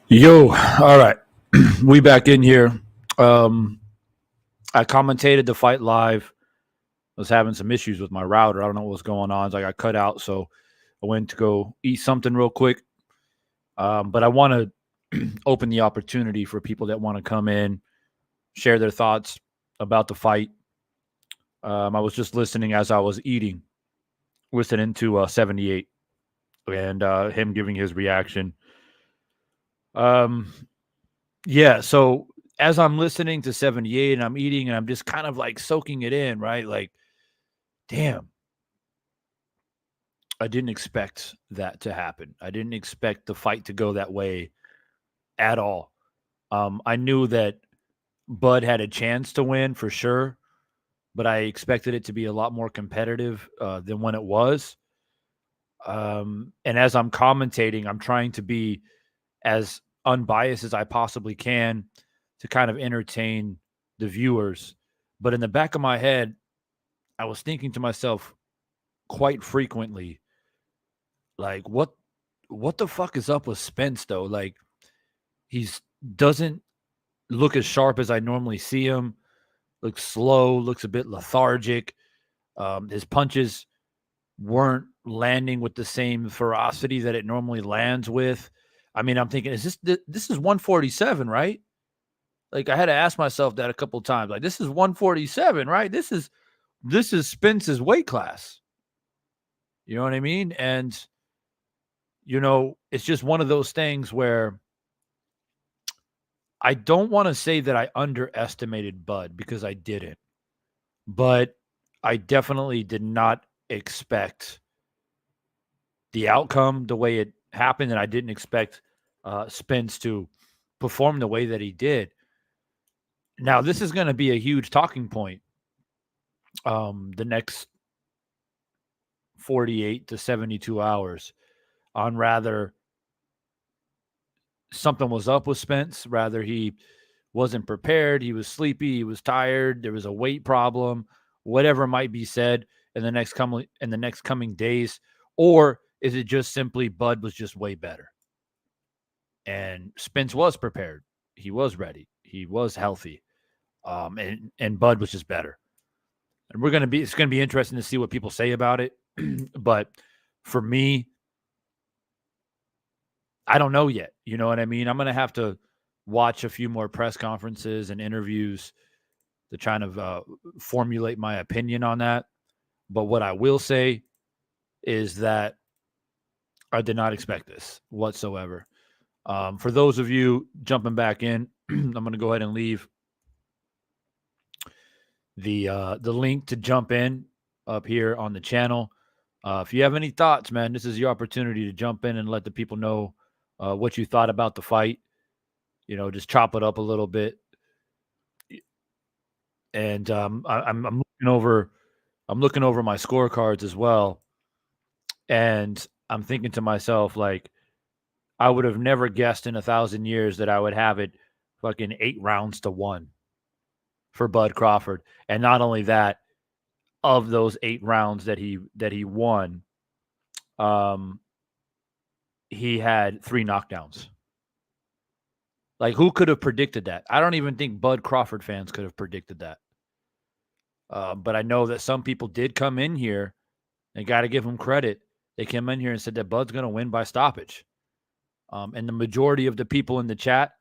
Yo, all right. We back in here. Um, I commentated the fight live. I was having some issues with my router. I don't know what was going on. So I got cut out. So I went to go eat something real quick. But I want to open the opportunity for people that want to come in, share their thoughts about the fight. I was just listening as I was eating, listening to 78 and him giving his reaction. Um, Yeah, so as I'm listening to 78 and I'm eating and I'm just kind of like soaking it in, right? Like, damn, I didn't expect that to happen. I didn't expect the fight to go that way at all. I knew that Bud had a chance to win for sure, but I expected it to be a lot more competitive than when it was. And as I'm commentating, I'm trying to be as unbiased as I possibly can to kind of entertain the viewers. But in the back of my head, I was thinking to myself quite frequently, like, what the fuck is up with Spence though? Like, he's doesn't look as sharp as I normally see him. Looks slow, looks a bit lethargic. His punches weren't landing with the same ferocity that it normally lands with. I mean, I'm thinking, is this is 147, right? Like, I had to ask myself that a couple of times. Like, this is 147, right? This is Spence's weight class. You know what I mean? And it's just one of those things where I don't want to say that I underestimated Bud because I didn't, but I definitely did not expect the outcome the way it happened, and I didn't expect Spence to perform the way that he did. Now, this is going to be a huge talking point the next 48 to 72 hours on rather something was up with Spence, rather he wasn't prepared, he was sleepy, he was tired, there was a weight problem, whatever might be said in the next coming days, or is it just simply Bud was just way better and Spence was prepared, he was ready, he was healthy, and Bud was just better. And it's gonna be interesting to see what people say about it, but for me, I don't know yet. You know what I mean? I'm gonna have to watch a few more press conferences and interviews to try to formulate my opinion on that. But what I will say is that I did not expect this whatsoever. For those of you jumping back in, I'm going to go ahead and leave the link to jump in up here on the channel. If you have any thoughts, man, this is your opportunity to jump in and let the people know what you thought about the fight. Just chop it up a little bit. And I'm looking over my scorecards as well, and I'm thinking to myself, like, I would have never guessed in 1,000 years that I would have it fucking 8 rounds to 1 for Bud Crawford. And not only that, of those 8 rounds that he won, um, he had 3 knockdowns. Like, who could have predicted that? I don't even think Bud Crawford fans could have predicted that. But I know that some people did come in here, and got to give them credit. They came in here and said that Bud's going to win by stoppage. And the majority of the people in the chat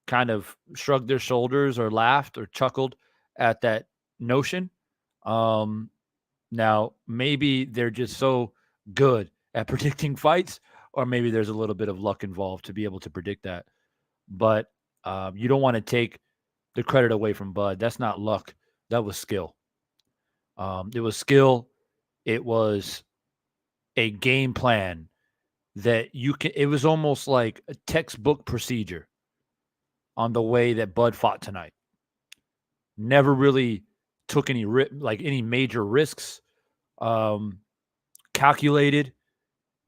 kind of shrugged their shoulders or laughed or chuckled at that notion. Um, Now, maybe they're just so good at predicting fights, or maybe there's a little bit of luck involved to be able to predict that. But you don't want to take the credit away from Bud. That's not luck. That was skill. It was skill. It was a game plan that it was almost like a textbook procedure on the way that Bud fought tonight. Never really took any major risks. Calculated,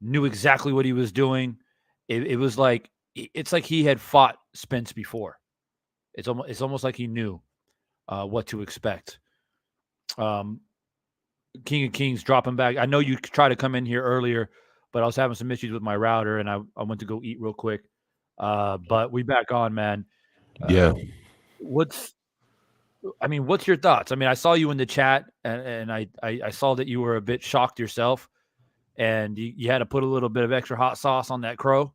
knew exactly what he was doing. It was like it's like he had fought Spence before. It's almost like he knew what to expect. Um, King of Kings dropping back. I know you tried to come in here earlier, but I was having some issues with my router, and I went to go eat real quick. But we back on, man. Yeah, Uh, what's what's your thoughts? I mean, I saw you in the chat, and I saw that you were a bit shocked yourself, and you had to put a little bit of extra hot sauce on that crow.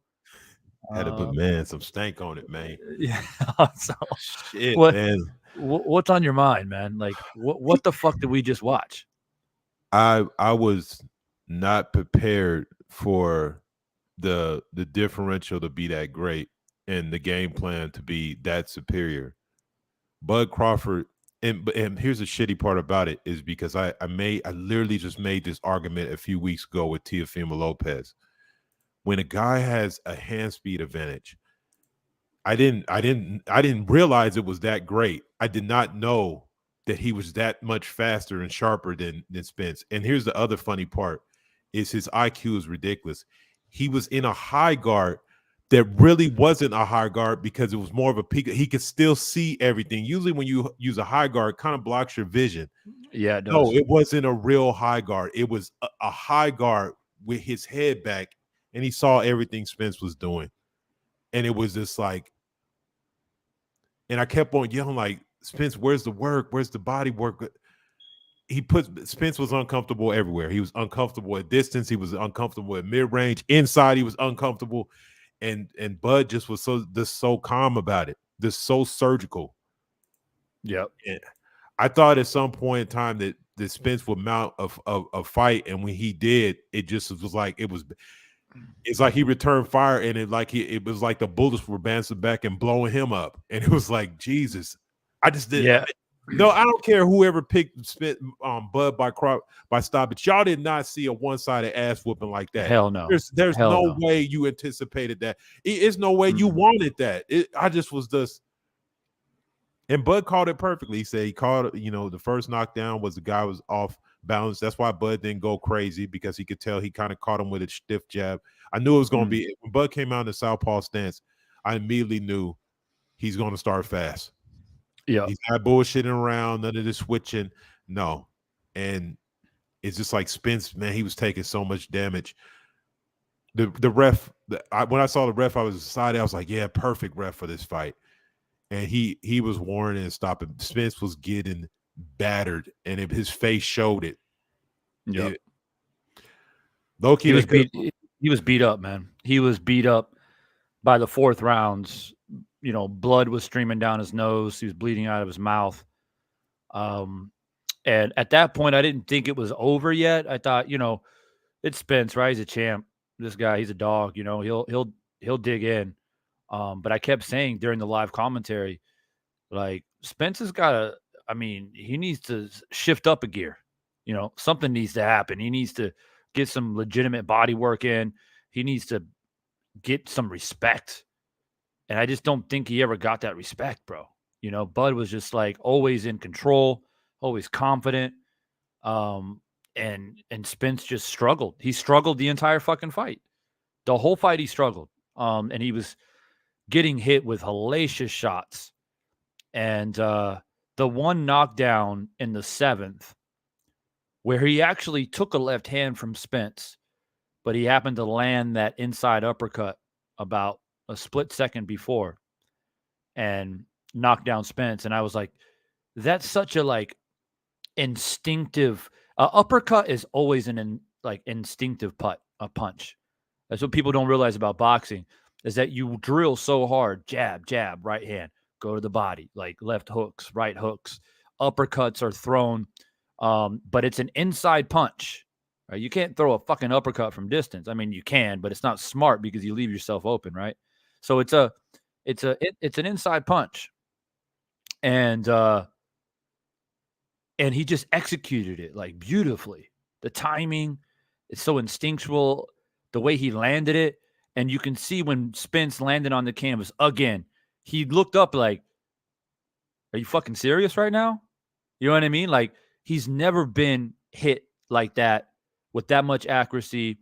had to put Um, some stank on it, man. yeah. So Shit, what man. what's on your mind, man? Like what the fuck did we just watch? I was not prepared for the differential to be that great and the game plan to be that superior. Bud Crawford, and here's the shitty part about it is because I literally just made this argument a few weeks ago with Teofimo Lopez. When a guy has a hand speed advantage, I didn't realize it was that great. I did not know that he was that much faster and sharper than Spence. And here's the other funny part is his IQ is ridiculous. He was in a high guard that really wasn't a high guard because it was more of a peak. He could still see everything. Usually when you use a high guard, it kind of blocks your vision. Yeah, it No, does. it wasn't a real high guard. It was a high guard with his head back, and he saw everything Spence was doing. And it was just like, and I kept on yelling like, Spence, where's the work? Where's the body work? Spence was uncomfortable everywhere. He was uncomfortable at distance. He was uncomfortable at mid range. Inside, he was uncomfortable, and Bud just was so calm about it, just so surgical. Yep. And I thought at some point in time that Spence would mount a fight, and when he did, it just was like it's like he returned fire, and it was like the bullets were bouncing back and blowing him up, and it was like Jesus. I just did. Yeah. No, I don't care whoever picked Bud by stop, but y'all did not see a one-sided ass whooping like that. Hell no. There's Hell no no. way you anticipated that. It's no way you Mm-mm. wanted that. I just was just. And Bud called it perfectly. He said he called, the first knockdown was the guy was off balance. That's why Bud didn't go crazy because he could tell he kind of caught him with a stiff jab. I knew it was going to Mm. be when Bud came out in the southpaw stance. I immediately knew he's going to start fast. Yep. He's not bullshitting around, none of this switching. No. And it's just like Spence, man, he was taking so much damage. The ref, when I saw the ref, I was excited. I was like, yeah, perfect ref for this fight. And he was warning and stopping. Spence was getting battered, and his face showed it. Yep. It Loki, He they was could beat he was beat up, man. He was beat up by the fourth rounds. Blood was streaming down his nose. He was bleeding out of his mouth. Um, and at that point, I didn't think it was over yet. I thought, it's Spence, right? He's a champ. This guy, he's a dog. He'll dig in. But I kept saying during the live commentary, like Spence has got to. I mean, he needs to shift up a gear. Something needs to happen. He needs to get some legitimate body work in. He needs to get some respect. And I just don't think he ever got that respect, bro. Bud was just like always in control, always confident. Um, and Spence just struggled. He struggled the entire fucking fight. The whole fight he struggled. And he was getting hit with hellacious shots. And the one knockdown in the seventh, where he actually took a left hand from Spence, but he happened to land that inside uppercut about a split second before and knock down Spence. And I was like, that's such a instinctive uppercut is always instinctive a punch. That's what people don't realize about boxing is that you drill so hard, jab, jab, right hand, go to the body, like left hooks, right hooks, uppercuts are thrown, but it's an inside punch. Right? You can't throw a fucking uppercut from distance. I mean, you can, but it's not smart because you leave yourself open, right? So it's an inside punch, and he just executed it like beautifully. The timing, it's so instinctual. The way he landed it, and you can see when Spence landed on the canvas again, he looked up like, "Are you fucking serious right now?" You know what I mean? Like he's never been hit like that with that much accuracy.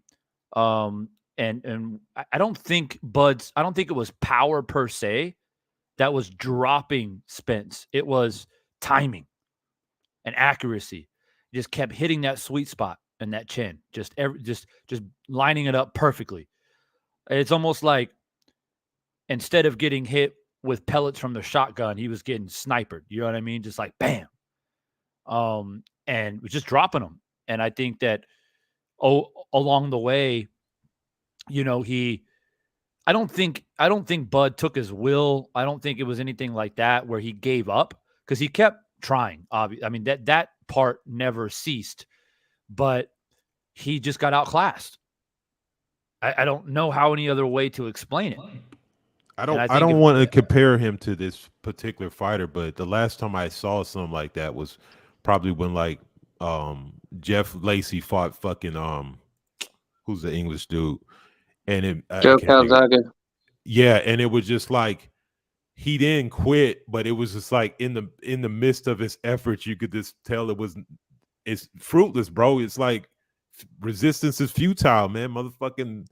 And I don't think I don't think it was power per se that was dropping Spence. It was timing and accuracy. He just kept hitting that sweet spot and that chin, just lining it up perfectly. It's almost like instead of getting hit with pellets from the shotgun, he was getting sniped. You know what I mean? Just like bam. And was just dropping them. And I think that along the way, I don't think Bud took his will. I don't think it was anything like that where he gave up because he kept trying. I mean that part never ceased, but he just got outclassed. I don't know how any other way to explain it. And I I think don't want to compare him to this particular fighter, but the last time I saw something like that was probably when like Jeff Lacey fought fucking who's the English dude, and I Joe can't think of, Calzaghe. yeah, and it was just like he didn't quit, but it was just like in the midst of his efforts, you could just tell it's fruitless, bro. It's like resistance is futile, man. Motherfucking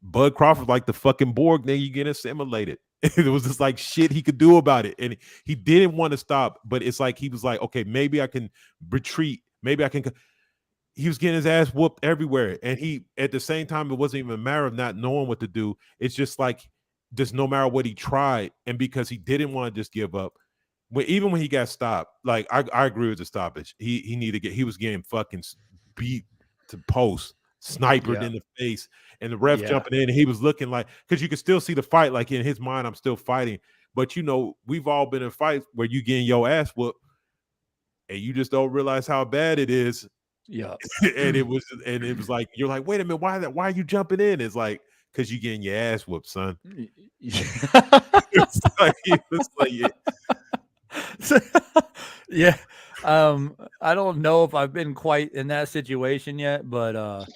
Bud Crawford, like the fucking Borg, then you get assimilated. It was just like shit he could do about it. And he didn't want to stop, but it's like he was like, okay, maybe I can retreat. Maybe I can. He was getting his ass whooped everywhere. And he, at the same time, it wasn't even a matter of not knowing what to do. It's just like, just no matter what he tried. And because he didn't want to just give up, even when he got stopped, like I agree with the stoppage. He needed to he was getting fucking beat to post, sniped in the face, and the ref jumping in, and he was looking like, because you could still see the fight, like in his mind, I'm still fighting. But we've all been in fights where you getting your ass whooped and you just don't realize how bad it is. Yeah. and it was like, you're like, wait a minute, why are you jumping in? It's like, because you getting your ass whooped, son. It's like, yeah. I don't know if I've been quite in that situation yet, but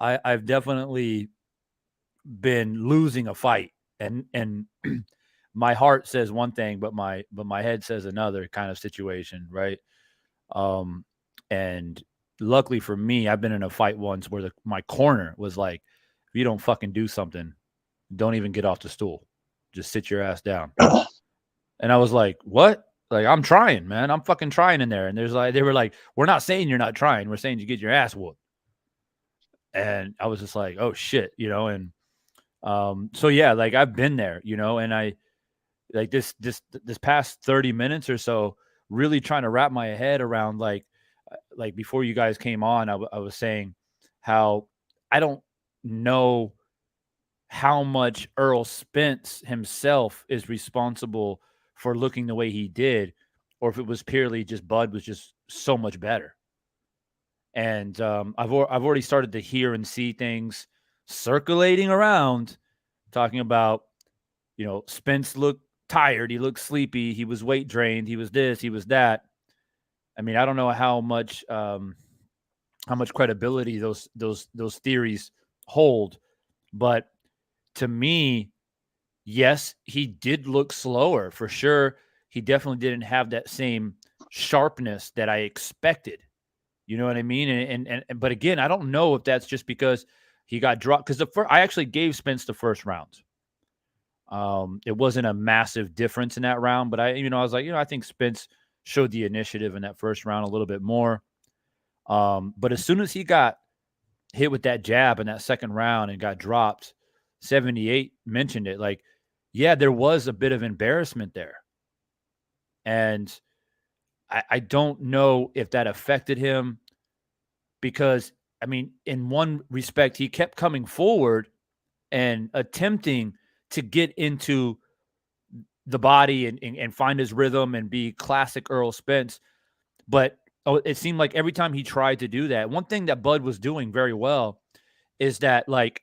I've definitely been losing a fight, and my heart says one thing, but my head says another kind of situation, right? And luckily for me, I've been in a fight once where my corner was like, if you don't fucking do something, don't even get off the stool. Just sit your ass down. And I was like, what? Like, I'm trying, man. I'm fucking trying in there. And they were like, we're not saying you're not trying. We're saying you get your ass whooped. And I was just like, oh shit, and so yeah, like I've been there, and I like this past 30 minutes or so, really trying to wrap my head around like before you guys came on, I was saying how I don't know how much Earl Spence himself is responsible for looking the way he did, or if it was purely just Bud was just so much better. And I've already started to hear and see things circulating around, talking about, Spence looked tired, he looked sleepy, he was weight drained, he was this, he was that. I mean, I don't know how much credibility those theories hold, but to me, yes, he did look slower for sure. He definitely didn't have that same sharpness that I expected. You know what I mean? And but again, I don't know if that's just because he got dropped, because I actually gave Spence the first round. It wasn't a massive difference in that round, but I was like, I think Spence showed the initiative in that first round a little bit more. But as soon as he got hit with that jab in that second round and got dropped, 78 mentioned it. Like, yeah, there was a bit of embarrassment there. And I don't know if that affected him, because, I mean, in one respect, he kept coming forward and attempting to get into the body and find his rhythm and be classic Earl Spence. But it seemed like every time he tried to do that, one thing that Bud was doing very well is that, like,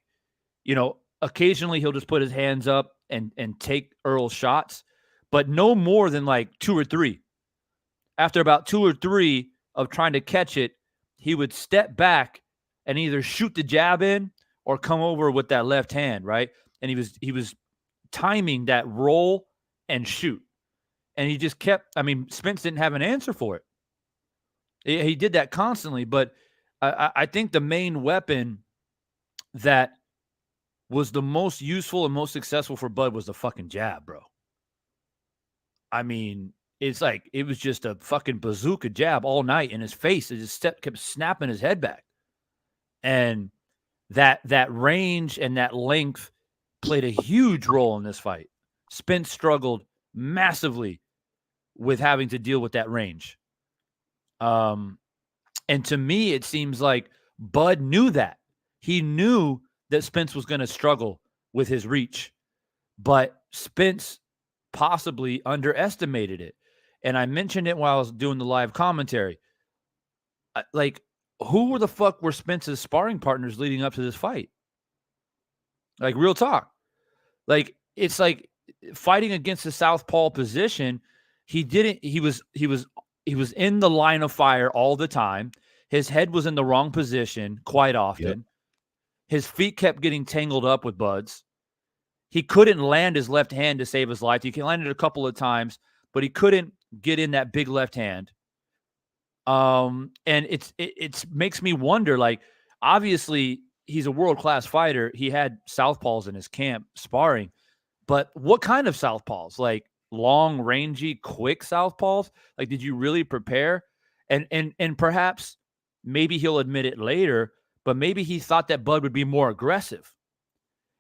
occasionally he'll just put his hands up and take Earl's shots, but no more than like 2 or 3. After about 2 or 3 of trying to catch it, he would step back and either shoot the jab in or come over with that left hand, right? And he was timing that roll and shoot. And he just kept, I mean, Spence didn't have an answer for it. He did that constantly, but I think the main weapon that was the most useful and most successful for Bud was the fucking jab, bro. I mean, it's like it was just a fucking bazooka jab all night in his face. It just kept snapping his head back. And that range and that length played a huge role in this fight. Spence struggled massively with having to deal with that range. And to me, it seems like Bud knew that. He knew that Spence was going to struggle with his reach, but Spence possibly underestimated it. And I mentioned it while I was doing the live commentary. Like, who the fuck were Spence's sparring partners leading up to this fight? Like, real talk. Like, it's like fighting against the southpaw position. He was in the line of fire all the time. His head was in the wrong position quite often. Yep. His feet kept getting tangled up with Bud's. He couldn't land his left hand to save his life. He landed a couple of times, but he couldn't get in that big left hand. And it makes me wonder, like, obviously he's a world-class fighter. He had southpaws in his camp sparring, but what kind of southpaws? Like long, rangy, quick southpaws? Like, did you really prepare? And perhaps maybe he'll admit it later, but maybe he thought that Bud would be more aggressive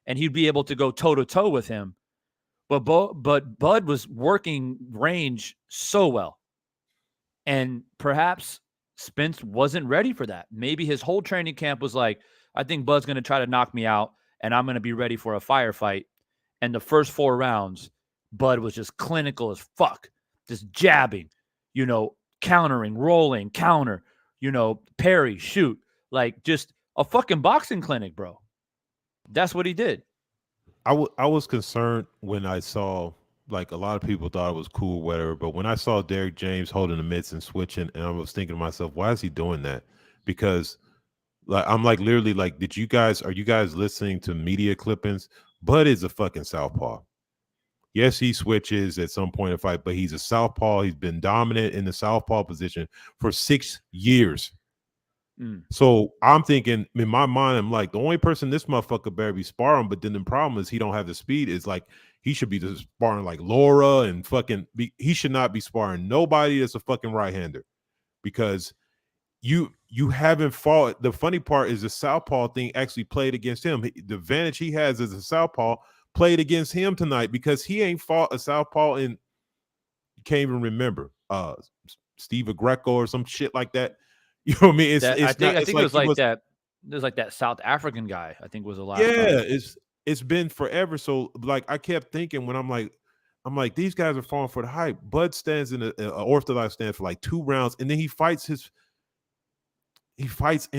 and he'd be able to go toe-to-toe with him. But Bud was working range so well. And perhaps Spence wasn't ready for that. Maybe his whole training camp was like, I think Bud's going to try to knock me out, and I'm going to be ready for a firefight. And the first 4 rounds, Bud was just clinical as fuck, just jabbing, countering, rolling, counter, parry, shoot, like just a fucking boxing clinic, bro. That's what he did. I was concerned when I saw, like, a lot of people thought it was cool, whatever. But when I saw Derek James holding the mitts and switching, and I was thinking to myself, why is he doing that? Because, like, I'm like, literally, like, are you guys listening to media clippings? Bud is a fucking southpaw. Yes, he switches at some point in fight, but he's a southpaw. He's been dominant in the southpaw position for 6 years. So I'm thinking in my mind, I'm like, the only person this motherfucker better be sparring, but then the problem is he don't have the speed. Is like he should be just sparring like Laura and fucking he should not be sparring nobody that's a fucking right-hander, because you haven't fought. The funny part is the southpaw thing actually played against him. The advantage he has as a southpaw played against him tonight, because he ain't fought a southpaw in, you can't even remember, Steve Greco or some shit like that. You know what I mean? I think it was like that. There's like that South African guy, I think, was the last. Yeah, it's been forever. So, like, I kept thinking when I'm like, these guys are falling for the hype. Bud stands in an orthodox stance for like 2 rounds, and then he fights in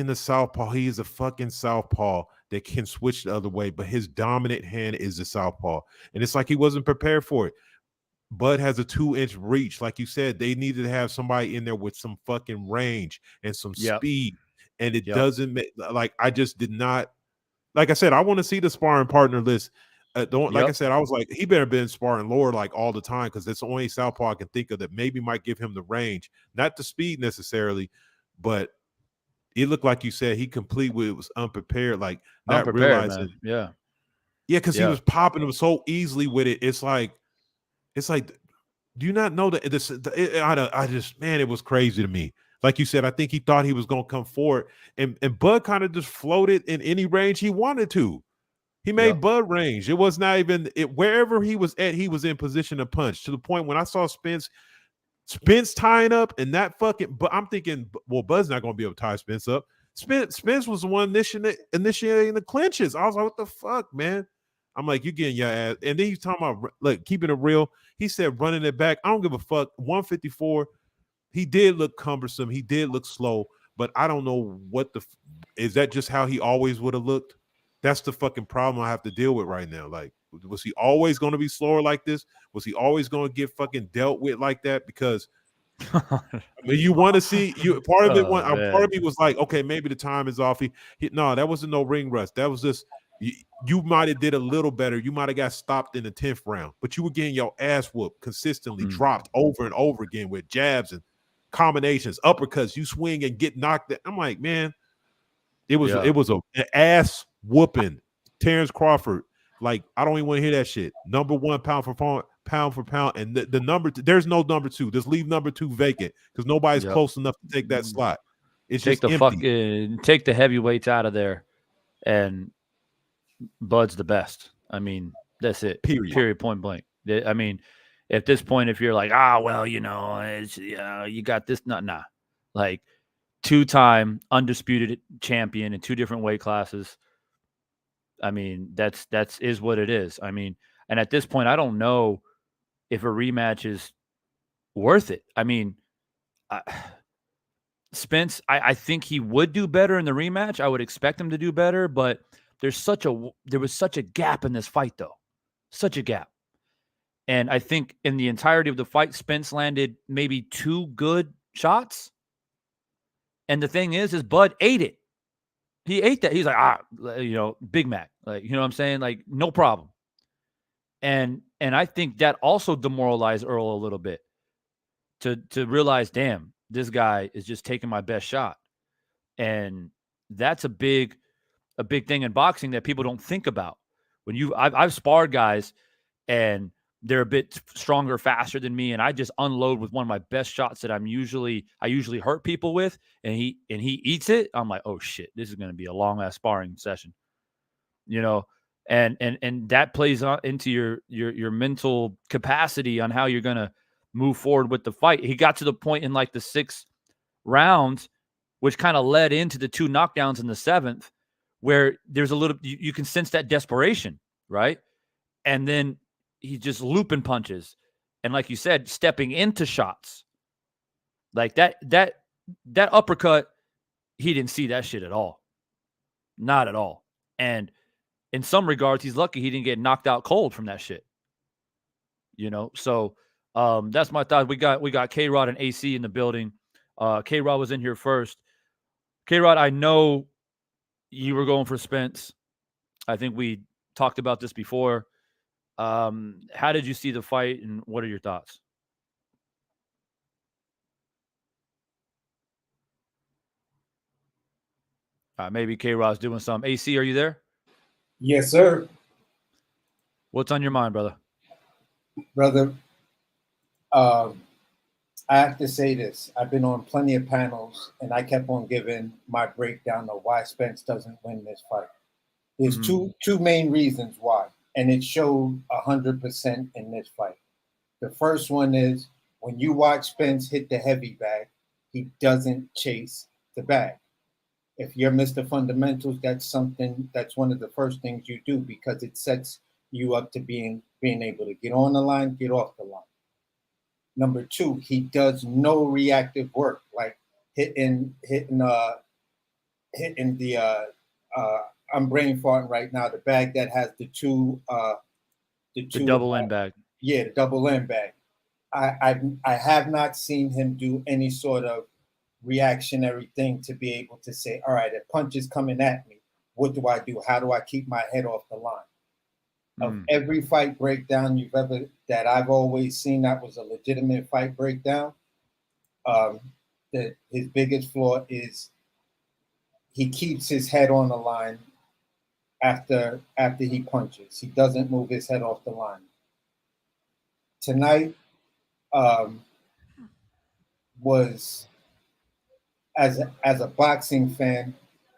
the southpaw. He is a fucking southpaw that can switch the other way, but his dominant hand is the southpaw, and it's like he wasn't prepared for it. Bud has a 2-inch reach. Like you said, they needed to have somebody in there with some fucking range and some speed. And it doesn't make, like, I just did not, like I said, I want to see the sparring partner list. Like I said, I was like, he better been sparring Laura like all the time, because it's the only southpaw I can think of that maybe might give him the range, not the speed necessarily, but it looked like you said he completely was unprepared, like not realizing. Man. Because he was popping him so easily with it. It's like, do you not know that it was crazy to me. Like you said, I think he thought he was going to come forward, and Bud kind of just floated in any range he wanted to. He made Bud range. It was not even wherever he was at, he was in position to punch, to the point when I saw Spence tying up and that fucking, but I'm thinking, well, Bud's not going to be able to tie Spence up. Spence was the one initiating the clinches. I was like, what the fuck, man? I'm like, you're getting your ass. And then he's talking about, like, keeping it real. He said running it back. I don't give a fuck. 154. He did look cumbersome. He did look slow. But I don't know is that just how he always would have looked? That's the fucking problem I have to deal with right now. Like, was he always going to be slower like this? Was he always going to get fucking dealt with like that? Because I mean, you want to see you. Part of it, part of me was like, okay, maybe the time is off. No, that wasn't no ring rust. That was just, you might have did a little better. You might have got stopped in the 10th round, but you were getting your ass whooped consistently, dropped over and over again with jabs and combinations, uppercuts. You swing and get knocked out. I'm like, man, it was an ass whooping. Terrence Crawford, like, I don't even want to hear that shit. Number 1 pound for pound, and the number there's no number 2. Just leave number 2 vacant, because nobody's close enough to take that slot. It's take just empty. Take the heavyweights out of there, and Bud's the best. I mean, that's it. Period. Point blank. I mean, at this point, if you're like, well, you got this, nah. Like, 2-time undisputed champion in 2 different weight classes. I mean, that's is what it is. I mean, and at this point, I don't know if a rematch is worth it. I mean, Spence, I think he would do better in the rematch. I would expect him to do better, but there was such a gap in this fight, though. Such a gap. And I think in the entirety of the fight, Spence landed maybe 2 good shots. And the thing is Bud ate it. He ate that. He's like, Big Mac. Like, you know what I'm saying? Like, no problem. And I think that also demoralized Earl a little bit to realize, damn, this guy is just taking my best shot. And that's a big thing in boxing that people don't think about. When I've sparred guys and they're a bit stronger, faster than me, and I just unload with one of my best shots that I usually hurt people with, and he eats it. I'm like, oh shit, this is going to be a long ass sparring session, and that plays into your mental capacity on how you're going to move forward with the fight. He got to the point in like the 6th round, which kind of led into the 2 knockdowns in the 7th, where there's a little, you can sense that desperation, right? And then he's just looping punches. And like you said, stepping into shots. Like that uppercut, he didn't see that shit at all. Not at all. And in some regards, he's lucky he didn't get knocked out cold from that shit. So that's my thought. We got K-Rod and AC in the building. K-Rod was in here first. K-Rod, I know you were going for Spence. I think we talked about this before. How did you see the fight, and what are your thoughts? Maybe K-Rod's doing something. AC, are you there? Yes, sir. What's on your mind, brother? Brother, I have to say this. I've been on plenty of panels, and I kept on giving my breakdown of why Spence doesn't win this fight. There's two main reasons why, and it showed 100% in this fight. The first one is when you watch Spence hit the heavy bag, he doesn't chase the bag. If you're Mr. Fundamentals, that's one of the first things you do, because it sets you up to being able to get on the line, get off the line. Number 2, he does no reactive work, like hitting the I'm brain farting right now, the bag that has the double end bag. Yeah, the double end bag. I have not seen him do any sort of reactionary thing to be able to say, all right, if punch is coming at me, what do I do? How do I keep my head off the line? Of every fight breakdown that I've always seen that was a legitimate fight breakdown, his biggest flaw is he keeps his head on the line after he punches. He doesn't move his head off the line. Tonight was, as a boxing fan,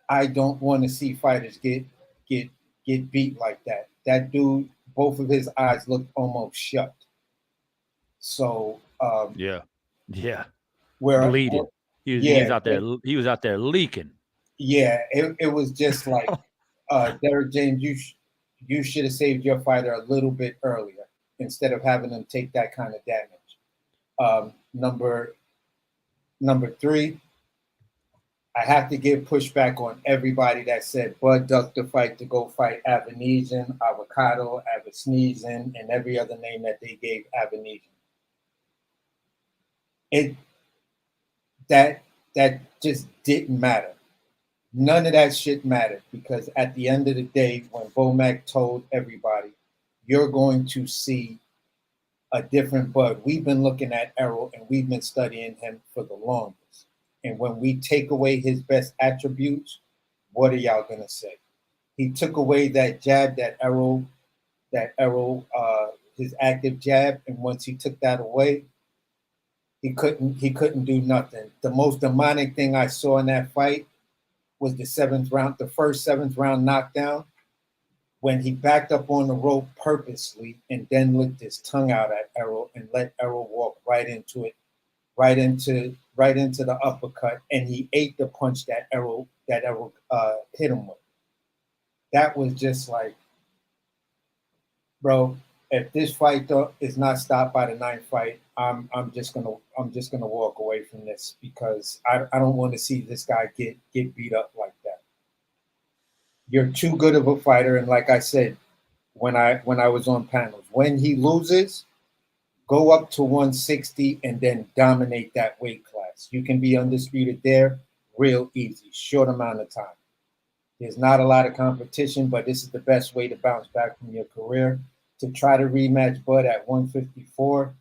I don't want to see fighters get beat like that. That dude, both of his eyes looked almost shut. So yeah, where bleeding. He was out there leaking. Yeah, it was just like Derek James. You should have saved your fighter a little bit earlier instead of having him take that kind of damage. Number 3, I have to give pushback on everybody that said Bud ducked the fight to go fight Avanesian, Avocado, Avasneezin, and every other name that they gave Avanesian. That just didn't matter. None of that shit mattered, because at the end of the day, when Bomac told everybody, you're going to see a different Bud. We've been looking at Errol and we've been studying him for the longest. And when we take away his best attributes, what are y'all going to say? He took away that jab, that Errol, his active jab. And once he took that away, he couldn't do nothing. The most demonic thing I saw in that fight was the 7th round, the first 7th round knockdown. when he backed up on the rope purposely and then licked his tongue out at Errol and let Errol walk right into it, right into the uppercut, and he ate the punch that Errol hit him with. That was just like, bro, if this fight is not stopped by the ninth fight, I'm just gonna walk away from this because I don't want to see this guy get beat up like that. You're too good of a fighter, and like I said, when I was on panels, when he loses, go up to 160 and then dominate that weight class. You can be undisputed there real easy, short amount of time. There's not a lot of competition, but this is the best way to bounce back from your career. To try to rematch Bud at 154,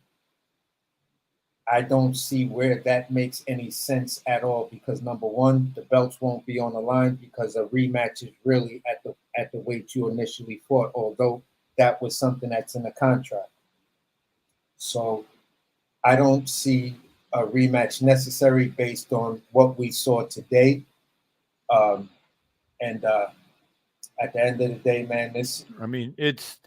I don't see where that makes any sense at all because number one, the belts won't be on the line because a rematch is really at the weight you initially fought, although that was something that's in the contract. So I don't see a rematch necessary based on what we saw today. And at the end of the day, man, I mean, it's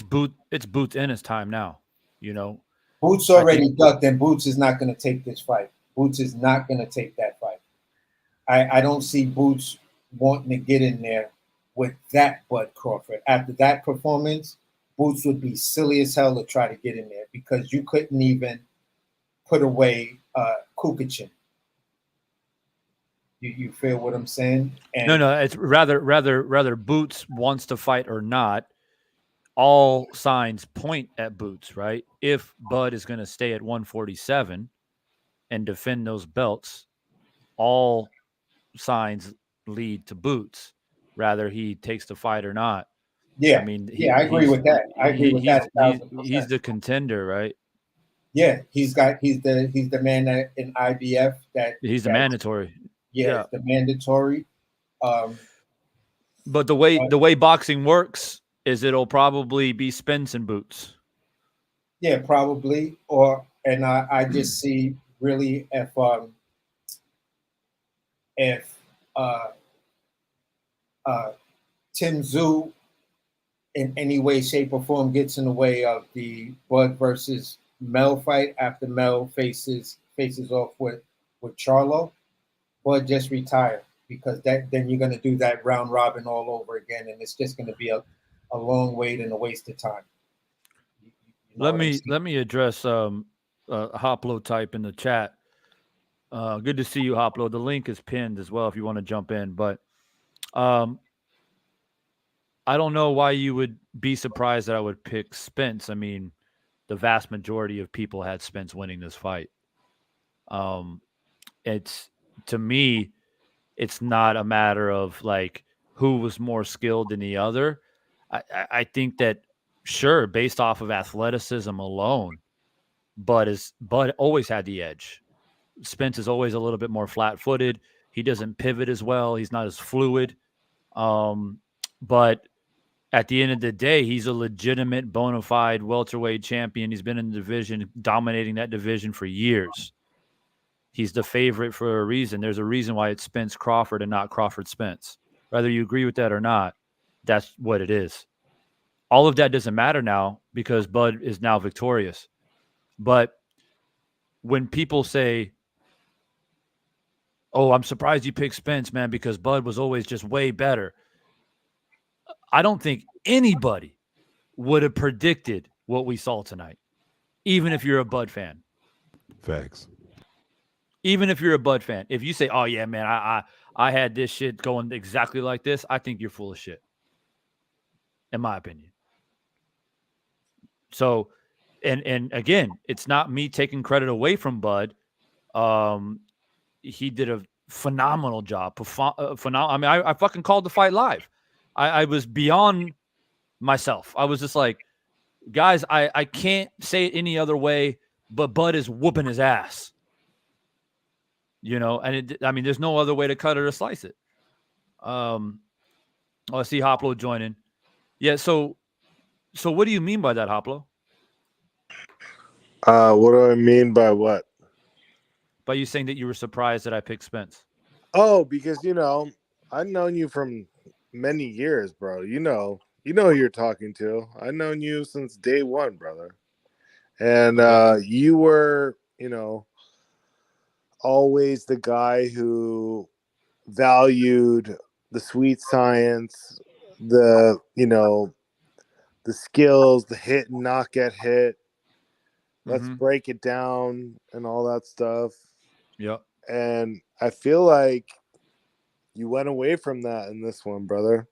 Boots in his time now. You know, Boots already ducked, and Boots is not going to take this fight. Boots is not going to take that fight. I don't see Boots wanting to get in there with that Bud Crawford. After that performance, Boots would be silly as hell to try to get in there because you couldn't even put away Kukichin. You feel what I'm saying? And no, it's rather Boots wants to fight or not. All signs point at Boots, right? If Bud is going to stay at 147 and defend those belts, all signs lead to Boots. Rather he takes the fight or not. Yeah, I mean, I agree with that. I agree with that 1,000%. He's the contender, right? Yeah, he's the man that in IBF He's the mandatory. Yeah, it's the mandatory. But the way boxing works is it'll probably be Spence and Boots. Yeah, probably. And I just see really if Tim Tszyu in any way, shape, or form gets in the way of the Bud versus Mel fight after Mel faces off with Charlo, Bud just retire because then you're going to do that round robin all over again, and it's just going to be a long wait and a waste of time. Let me address Hoplo type in the chat. Good to see you, Hoplo. The link is pinned as well if you want to jump in. But I don't know why you would be surprised that I would pick Spence. I mean, the vast majority of people had Spence winning this fight. It's to me, it's not a matter of like who was more skilled than the other. I think that sure, based off of athleticism alone, Bud always had the edge. Spence is always a little bit more flat-footed. He doesn't pivot as well. He's not as fluid. But at the end of the day, he's a legitimate, bona fide welterweight champion. He's been in the division, dominating that division for years. He's the favorite for a reason. There's a reason why it's Spence Crawford and not Crawford Spence. Whether you agree with that or not, that's what it is. All of that doesn't matter now because Bud is now victorious. But when people say, oh, I'm surprised you picked Spence, man, because Bud was always just way better. I don't think anybody would have predicted what we saw tonight, even if you're a Bud fan. Facts. Even if you're a Bud fan. If you say, oh, yeah, man, I had this shit going exactly like this, I think you're full of shit, in my opinion. So, and again, it's not me taking credit away from Bud. He did a phenomenal job. Phenomenal. I mean, I fucking called the fight live. I was beyond myself. I was just like, guys, I can't say it any other way, but Bud is whooping his ass. You know, and I mean, there's no other way to cut it or slice it. I see Hoplo joining. Yeah, so what do you mean by that, Hoplo? What do I mean by what? By you saying that you were surprised that I picked Spence. Oh, because, I've known you from many years, bro. You know who you're talking to. I've known you since day one, brother. And you were, always the guy who valued the sweet science, the, the skills, the hit and not get hit. Let's break it down and all that stuff. Yep. And I feel like you went away from that in this one, brother.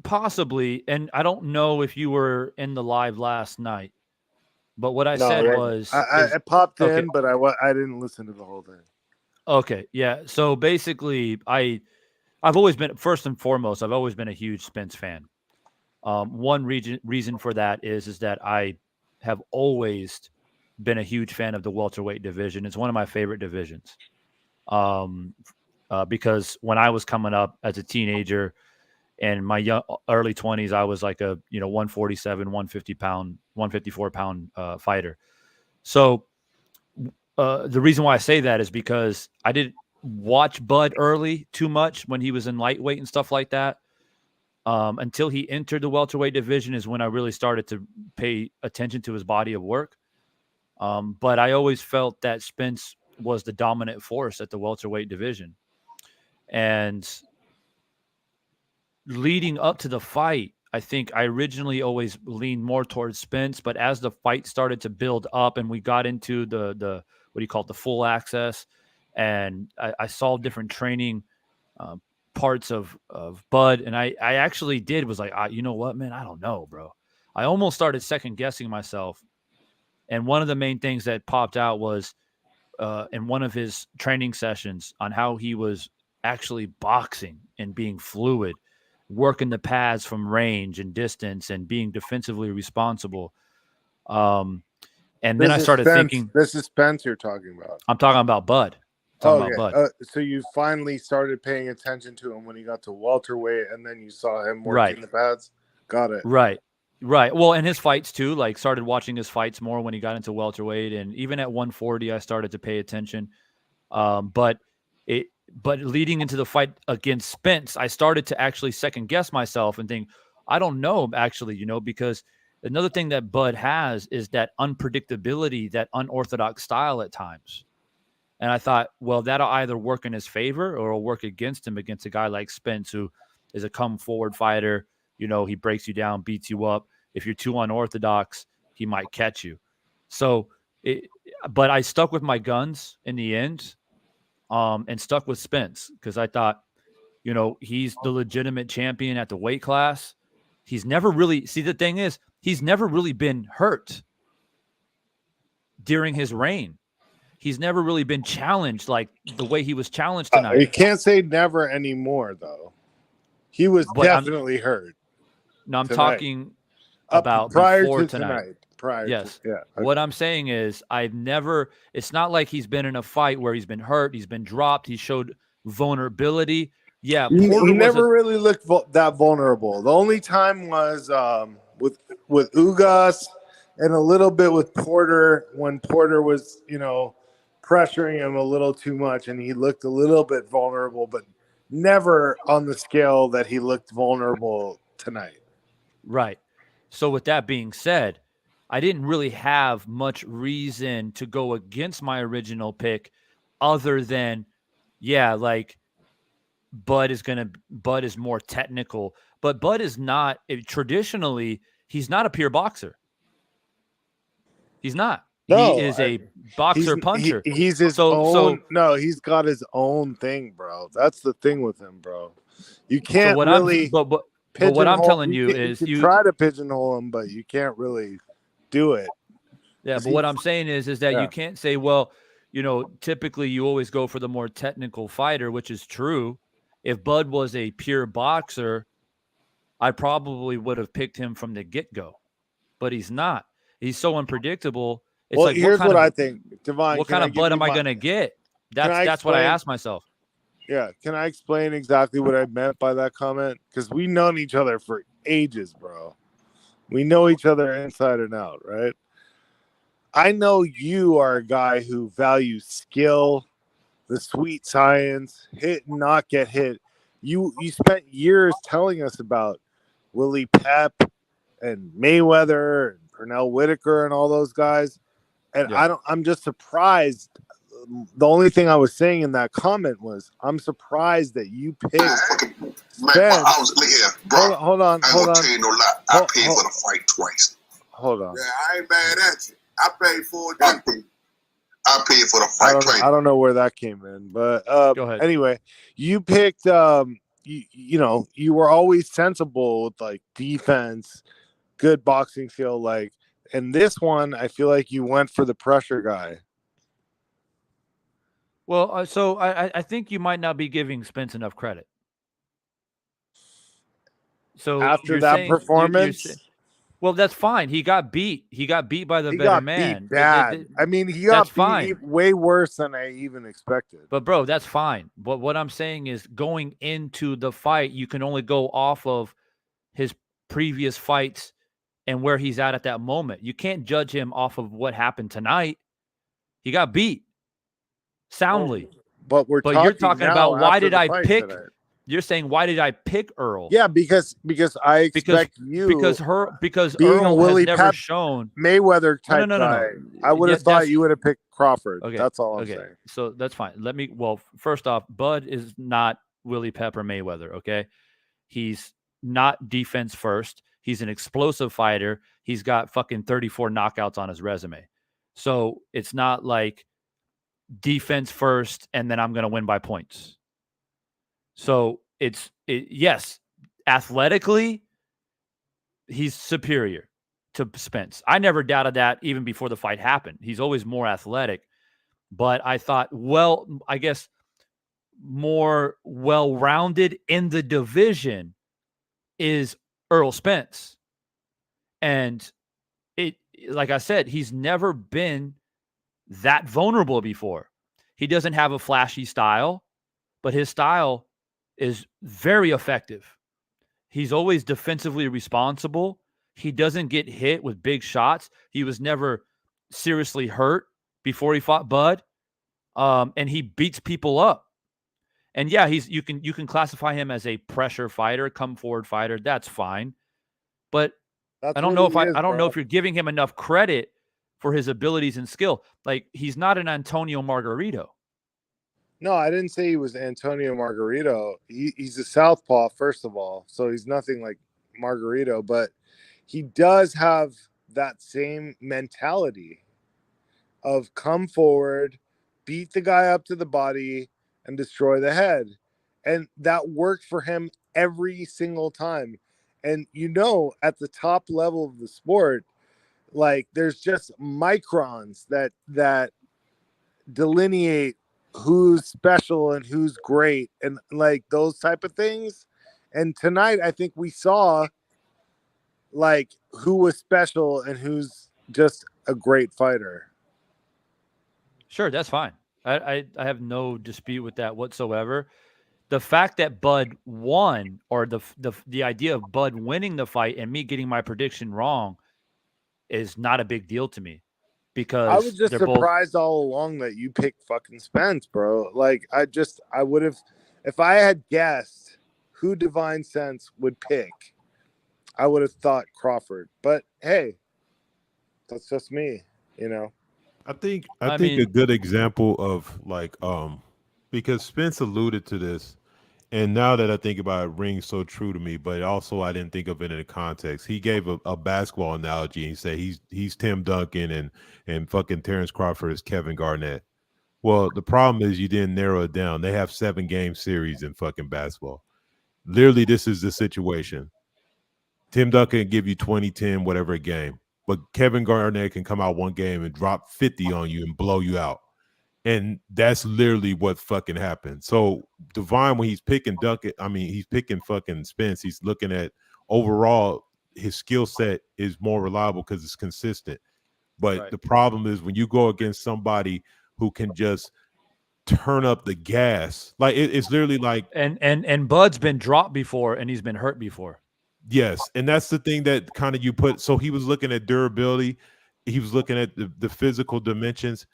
Possibly. And I don't know if you were in the live last night, but what I said was, I popped in, but I didn't listen to the whole thing. Okay. Yeah. So basically I've always been, first and foremost, I've always been a huge Spence fan. One reason for that is that I have always been a huge fan of the welterweight division. It's one of my favorite divisions. Because when I was coming up as a teenager in my early 20s, I was like a 147, 154 pound fighter. So the reason why I say that is because I didn't watch Bud early too much when he was in lightweight and stuff like that. Until he entered the welterweight division is when I really started to pay attention to his body of work. But I always felt that Spence was the dominant force at the welterweight division. And leading up to the fight, I think I originally always leaned more towards Spence, but as the fight started to build up and we got into the what do you call it, the full access, and I saw different training parts of Bud, and I actually was like, you know what, man, I don't know, bro. I almost started second guessing myself, and one of the main things that popped out was in one of his training sessions on how he was actually boxing and being fluid, working the pads from range and distance and being defensively responsible. And then I started thinking, this is Spence you're talking about. I'm talking about Bud. Bud. So you finally started paying attention to him when he got to welterweight, and then you saw him working the pads. Got it. Right. Well, and his fights too, like started watching his fights more when he got into welterweight, and even at 140, I started to pay attention. But leading into the fight against Spence, I started to actually second guess myself and think, I don't know, actually, because another thing that Bud has is that unpredictability, that unorthodox style at times. And I thought, well, that'll either work in his favor or it'll work against him against a guy like Spence, who is a come forward fighter. He breaks you down, beats you up. If you're too unorthodox, he might catch you. So, but I stuck with my guns in the end, and stuck with Spence because I thought, he's the legitimate champion at the weight class. He's never really, the thing is, he's never really been hurt during his reign. He's never really been challenged like the way he was challenged tonight. You can't say never anymore, though. He was definitely hurt. No, I'm talking about prior before to tonight. Yes. Yeah. Okay. What I'm saying is it's not like he's been in a fight where he's been hurt, he's been dropped, he showed vulnerability. Yeah. He never really looked that vulnerable. The only time was with Ugas and a little bit with Porter when Porter was, pressuring him a little too much and he looked a little bit vulnerable, but never on the scale that he looked vulnerable tonight. Right. So with that being said, I didn't really have much reason to go against my original pick other than, Bud is more technical, but Bud is not traditionally, he's not a pure boxer. He's not. No, he is a boxer puncher. He's his own. No, he's got his own thing, bro. That's the thing with him, bro. You can't really. But what I'm telling you is you try to pigeonhole him, but you can't really do it. Yeah, but what I'm saying is that you can't say, well, typically you always go for the more technical fighter, which is true. If Bud was a pure boxer, I probably would have picked him from the get-go, but he's not. He's so unpredictable. It's like, here's what I think, Divine. What kind of Bud am I going to get? That's what I asked myself. Yeah, can I explain exactly what I meant by that comment? Because we've known each other for ages, bro. We know each other inside and out, right? I know you are a guy who values skill, the sweet science, hit and not get hit. You spent years telling us about Willie Pep and Mayweather and Pernell Whitaker and all those guys. And I'm just surprised. The only thing I was saying in that comment was I'm surprised that you picked Spence. I was look here, bro. Hold on. I ain't gonna tell you no lie. I paid for the fight twice. Hold on. Yeah, I ain't mad at you. I paid for it. I paid for the fight twice. I don't know where that came in, but Go ahead. Anyway, you picked you were always sensible with like defense, good boxing skill, like, and this one I feel like you went for the pressure guy. Well, so I think you might not be giving Spence enough credit. So after that performance, well, that's fine. He got beat. He got beat by the better man. Beat bad. I mean, he got beat way worse than I even expected. But bro, that's fine. But what I'm saying is, going into the fight, you can only go off of his previous fights and where he's at that moment. You can't judge him off of what happened tonight. He got beat soundly. But you're talking about why did I pick? Tonight. You're saying why did I pick Earl? Yeah, because I expect because being Earl a Willie has never Pep shown Mayweather type guy. I would have thought you would have picked Crawford. Okay, that's all I'm saying. So that's fine. First off, Bud is not Willie Pep or Mayweather. Okay, he's not defense first. He's an explosive fighter. He's got fucking 34 knockouts on his resume. So it's not like defense first and then I'm going to win by points. So yes, athletically, he's superior to Spence. I never doubted that even before the fight happened. He's always more athletic. But I thought, I guess more well-rounded in the division is Earl Spence. And like I said, he's never been that vulnerable before. He doesn't have a flashy style, but his style is very effective. He's always defensively responsible. He doesn't get hit with big shots. He was never seriously hurt before he fought Bud. And he beats people up. And yeah, you can classify him as a pressure fighter, come forward fighter. That's fine. But I don't know if you're giving him enough credit for his abilities and skill. Like, he's not an Antonio Margarito. No, I didn't say he was Antonio Margarito. He's a southpaw, first of all, so he's nothing like Margarito, but he does have that same mentality of come forward, beat the guy up to the body, and destroy the head. And that worked for him every single time. And at the top level of the sport, like, there's just microns that delineate who's special and who's great and like those type of things. And tonight I think we saw like who was special and who's just a great fighter. Sure, that's fine. I have no dispute with that whatsoever. The fact that Bud won, or the idea of Bud winning the fight and me getting my prediction wrong, is not a big deal to me. Because I was just surprised all along that you picked fucking Spence, bro. Like, I would have, if I had guessed who Divine Sense would pick, I would have thought Crawford. But hey, that's just me, I think a good example of like because Spence alluded to this, and now that I think about it, it rings so true to me, but also I didn't think of it in the context. He gave a basketball analogy and he said he's Tim Duncan and fucking Terrence Crawford is Kevin Garnett. Well, the problem is you didn't narrow it down. They have 7-game series in fucking basketball. Literally, this is the situation. Tim Duncan can give you 20, 10, whatever a game, but Kevin Garnett can come out one game and drop 50 on you and blow you out. And that's literally what fucking happened. So Divine, when he's picking Duncan, he's picking fucking Spence. He's looking at overall his skill set is more reliable because it's consistent. But the problem is when you go against somebody who can just turn up the gas, like it's literally like and Bud's been dropped before and he's been hurt before. Yes, and that's the thing that kind of you put. So he was looking at durability. He was looking at the physical dimensions.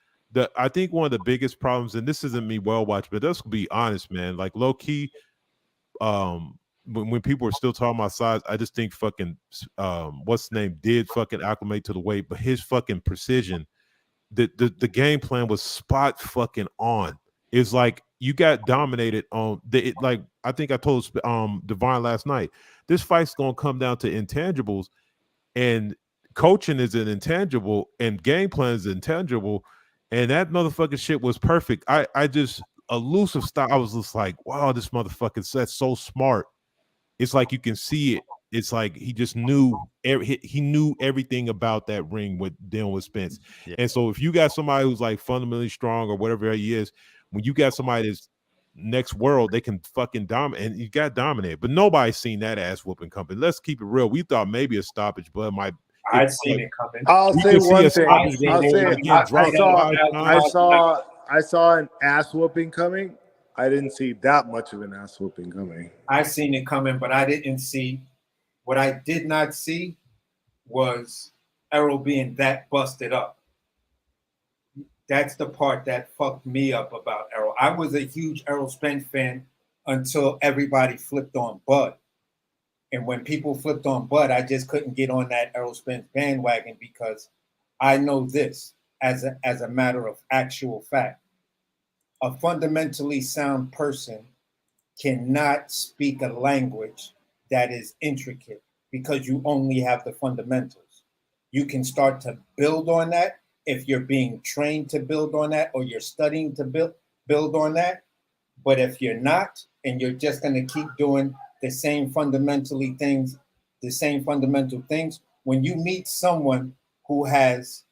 I think one of the biggest problems, and this isn't me well watched, but let's be honest, man. Like low key, when people are still talking about size, I just think fucking what's the name did fucking acclimate to the weight, but his fucking precision, the game plan was spot fucking on. It's like you got dominated on like I think I told Divine last night. This fight's gonna come down to intangibles, and coaching is an intangible, and game plan is intangible, and that motherfucking shit was perfect. I just elusive style. I was just like, wow, this motherfucking that's so smart. It's like you can see it. It's like he just knew he knew everything about that ring with dealing with Spence. Yeah. And so if you got somebody who's like fundamentally strong or whatever he is, when you got somebody that's next world, they can fucking dominate, and you got dominated. But nobody's seen that ass whooping coming. Let's keep it real. We thought maybe a stoppage, but it might. I'd seen it coming. I'll say one thing. I saw an ass whooping coming. I didn't see that much of an ass whooping coming. I seen it coming, but I didn't see. What I did not see was Errol being that busted up. That's the part that fucked me up about Errol. I was a huge Errol Spence fan until everybody flipped on Bud. And when people flipped on Bud, I just couldn't get on that Errol Spence bandwagon because I know this as a matter of actual fact. A fundamentally sound person cannot speak a language that is intricate because you only have the fundamentals. You can start to build on that if you're being trained to build on that or you're studying to build on that. But if you're not, and you're just going to keep doing the same fundamental things, when you meet someone who has